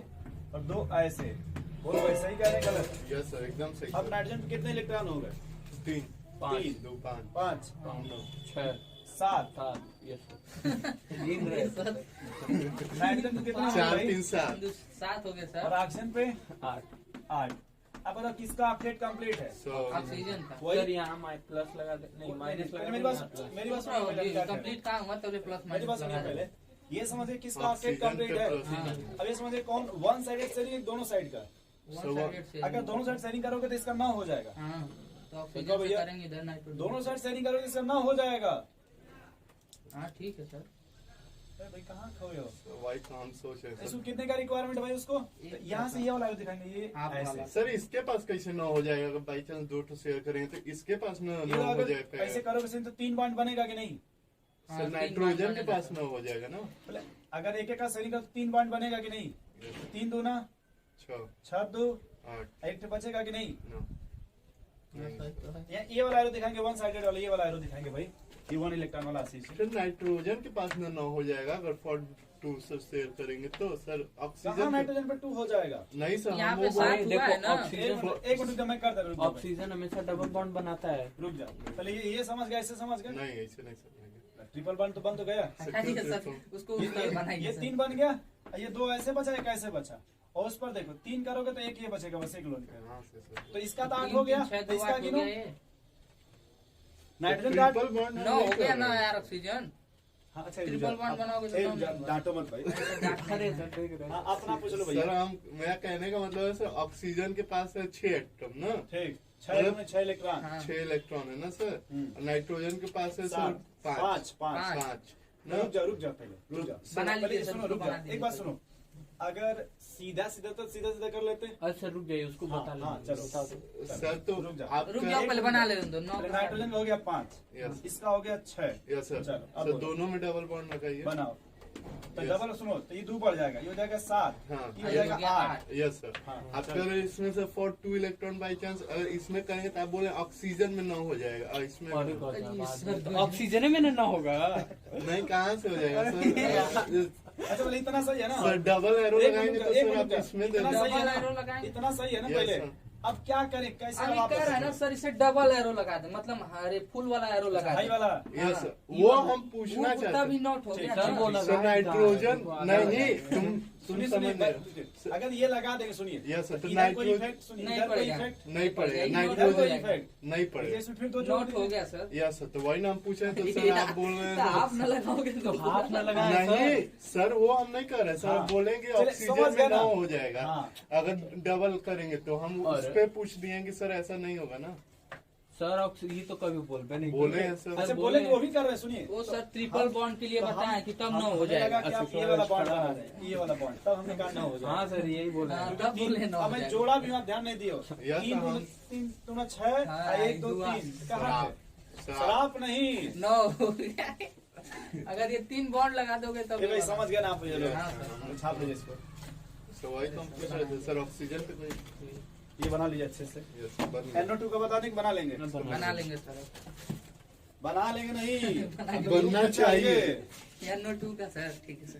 और 2 ऐसे। बोलो भाई, सही कह रहे हैं गलत? यस सर, एकदम सही। अब नाइट्रोजन पे कितने इलेक्ट्रॉन हो गए? 3 5 तीन। 2 5 5 6 7। 7 यस गिन रहे सर नाइट्रोजन पे कितने हो 4 गए? 3 7 7 हो गए और सर। ऑक्सीजन पे 8 8। अब बताओ किसका ऑक्टेट कंप्लीट है? सो ऑक्सीजन का वही सर यहाँ प्लस लगा दे, नहीं माइनस लगा मेरी दे, बात यहाँ plus। मेरी बात सुनिए पहले, क्या करें? कंप्लीट कहाँ हुआ तब प्लस मेरी बात माइनस सुनिए लगा पहले, दे। ये समझिए किसका ऑक्टेट कंप्लीट है। हाँ, अब ये समझिए कौन वन साइडेड शेयरिंग, दोनों साइड का। one sided से- अगर दोनों साइड शेयरिंग करोगे तो इसका 9 हो जाएगा। हाँ, तो ऑक्सीजन देखो से भैया, करेंगे इधर नाइट्रोजन। दोनों साइड शेयरिंग करोगे इसका 9 हो जाएगा। हाँ ठीक है सर। अरे भाई कहाँ खोए हो? वाई काम सोच रहे इसको सर। कितने का रिक्वायरमेंट है भाई उसको? एक यहाँ से ये वाला दिखाएंगे, ये हाफ ऐसे। वाला। सर इसके पास कैसे 9 हो जाएगा? अगर बाई चांस 2 तो शेयर करेंगे तो इसके पास ये 9 हो अगर जाएगा। ऐसे करोगे तो 3 बॉन्ड बनेगा कि नहीं? हाँ, सर 3 नाइट्रोजन बॉन्ड के बनेगा पास सर। 9 हो जाएगा ना। बोले, अगर एक का शेयरिंग करो तो 3 बॉन्ड बनेगा कि नहीं? 3 दूना 6 6 2 8 एक तो बचेगा कि नहीं? 9 हाँ, सही तो है। ये वाला एरो दिखाएंगे, वन साइडेड वाला ये वाला एरो दिखाएंगे भाई, ये 1 इलेक्ट्रॉन वाला आशीष। सर नाइट्रोजन के पास 9 हो जाएगा अगर फॉर 2 से शेयर करेंगे तो। सर कहाँ ऑक्सीजन नाइट्रोजन पे 2 हो जाएगा? नहीं सर, यहाँ हम पे वो सात बोले- हुआ है ना। एक मिनट मैं कर दे, रुक जाओ भाई। ऑक्सीजन हमेशा डबल बॉन्ड बनाता है। रुक जाओ पहले, ये समझ गया, ऐसे समझ गया। नहीं ऐसे नहीं सर। ट्रिपल बॉन्ड तो बंद हो गया। हटाइए सर, उसको उसका बनाइए ये सर। 3 बन गया, ये 2 ऐसे बचा, एक ऐसे बचा, और उस पर देखो 3 करोगे तो एक ये बचेगा, बस एक लोन का। हाँ सर। तो इसका तो 8 हो गया, 6 तो 2 इसका 8 हो गिनो। गया ये। नाइट्रोजन का ट्रिपल बॉन्ड 9 हो गया ना यार ऑक्सीजन। हाँ अच्छा, ट्रिपल बॉन्ड बनाओगे तो 9 नहीं डांटो मत भाई। अरे सर देख रहे हाँ, अपना पूछ लो सर भैया। हम मेरा कहने का मतलब है सर ऑक्सीजन के पास है 6 एटम ना, ठीक, 6 इलेक्ट्रॉन। हाँ। 6 इलेक्ट्रॉन है ना सर। हम्म। नाइट्रोजन के पास है सर 7 5 5। 5 रुक जाओ पहले, रुक जाओ। बना लीजिए पहले सर, सुनो, उसको रुक बना जाओ, दीजिए। एक बात सुनो। अगर सीधा सीधा तो सीधा सीधा कर लेते। अच्छा रुक जाइए, उसको हाँ, बता हाँ, लीजिए, चलो। बता दो। सर तो रुक जाओ। आप रुक जाओ, पहले बना ले दो। 9 पहले नाइट्रोजन हो गया 5, यस इसका हो गया 6। Yes sir. चलो, अब सर बोलो। दोनों में डबल बॉन्ड लगाइए। बनाओ तो Yes. डबल सुनो, तो ये 2 बढ़ जाएगा, ये हो जाएगा 7, हाँ ये हो जाएगा 8। Yes sir. हाँ, आप अगर इसमें से फॉर 2 इलेक्ट्रॉन बाई चांस अगर इसमें करेंगे तो आप बोले ऑक्सीजन में 9 हो जाएगा और इसमें और सर, ऑक्सीजन में ना होगा। नहीं, कहाँ से हो जाएगा सर? अच्छा बोले इतना सही है ना? सर डबल एरो एक लगाएंगे मिनट तो का, एक सर आप मिनट का। इसमें दे इतना दें। सही है डबल ना? एरो लगाएं। इतना सही है ना? Yes, पहले sir. अब क्या करें, कैसे अभी आप कह रहा है ना सर, इसे डबल एरो लगा दे, मतलब हरे फुल वाला एरो लगा हाई दे। वाला? यस हाँ, सर, ये वो वाला। हम पूछना वो चाहते तभी हैं। नोट हो ठीक, गया ठीक, ना। वो लगा- सर नाइट्रोजन नहीं, तुम सुनिए समझ सुनिए, रहे हो। अगर ये लगा देंगे, सुनिए यस सर, तो इधर कोई नाइट्रोजन इफेक्ट, सुनिए नहीं इधर कोई पड़ेगा। इफेक्ट, नहीं पड़ेगा। इधर कोई नाइट्रोजन इफेक्ट नहीं पड़ेगा। इसमें फिर 2 नोट हो गया सर। यस सर, तो वही ना हम पूछ रहे हैं। तो सर आप बोल रहे तो आप हैं न लगाओगे तो हाथ ना लगाए नहीं सर, वो हम नहीं कर रहे सर। हाँ। आप बोलेंगे चलिए, ऑक्सीजन समझ गए में ना? 9 हो जाएगा हाँ। अगर डबल करेंगे तो हम उस अरे। पे पूछ दिए कि सर ऐसा नहीं होगा ना। सर ऑक्सीजन ये तो कभी बोल पे नहीं बोले हैं सर। अच्छा बोले तो वो भी कर रहे हैं, सुनिए। वो सर ट्रिपल बॉन्ड के लिए तो हम- बताएं कि तब 9 हो हमें जाएगा। लगा कि आप अच्छा, ये वाला बॉन्ड खड़ा बना है। दें, ये वाला बॉन्ड, तब हमने कहा 9 हो जाएगा। हाँ सर यही बोला हाँ, है। तब बोले 9 हो अब मैं जाएगा। जोड़ा भी वहाँ ध्यान नहीं दियो। Yes, 3 हम- 3 6 हाँ, 1 2 एक, 3 कहाँ पे? शराब नहीं। 9 हो गया। अगर ये 3 बॉन्ड लगा दोगे तब ये भाई समझ गया ना आप? ये लो, हाँ, सर। छाप लीजिए इसको। तो वही तो हम पूछ रहे थे सर, ऑक्सीजन पे कोई ये बना लीजिए अच्छे से। यस बन गया। NO2 का बता दें कि बना लेंगे? बना लेंगे सर। बना लेंगे नहीं, बनना चाहिए। NO2 का सर, ठीक है सर।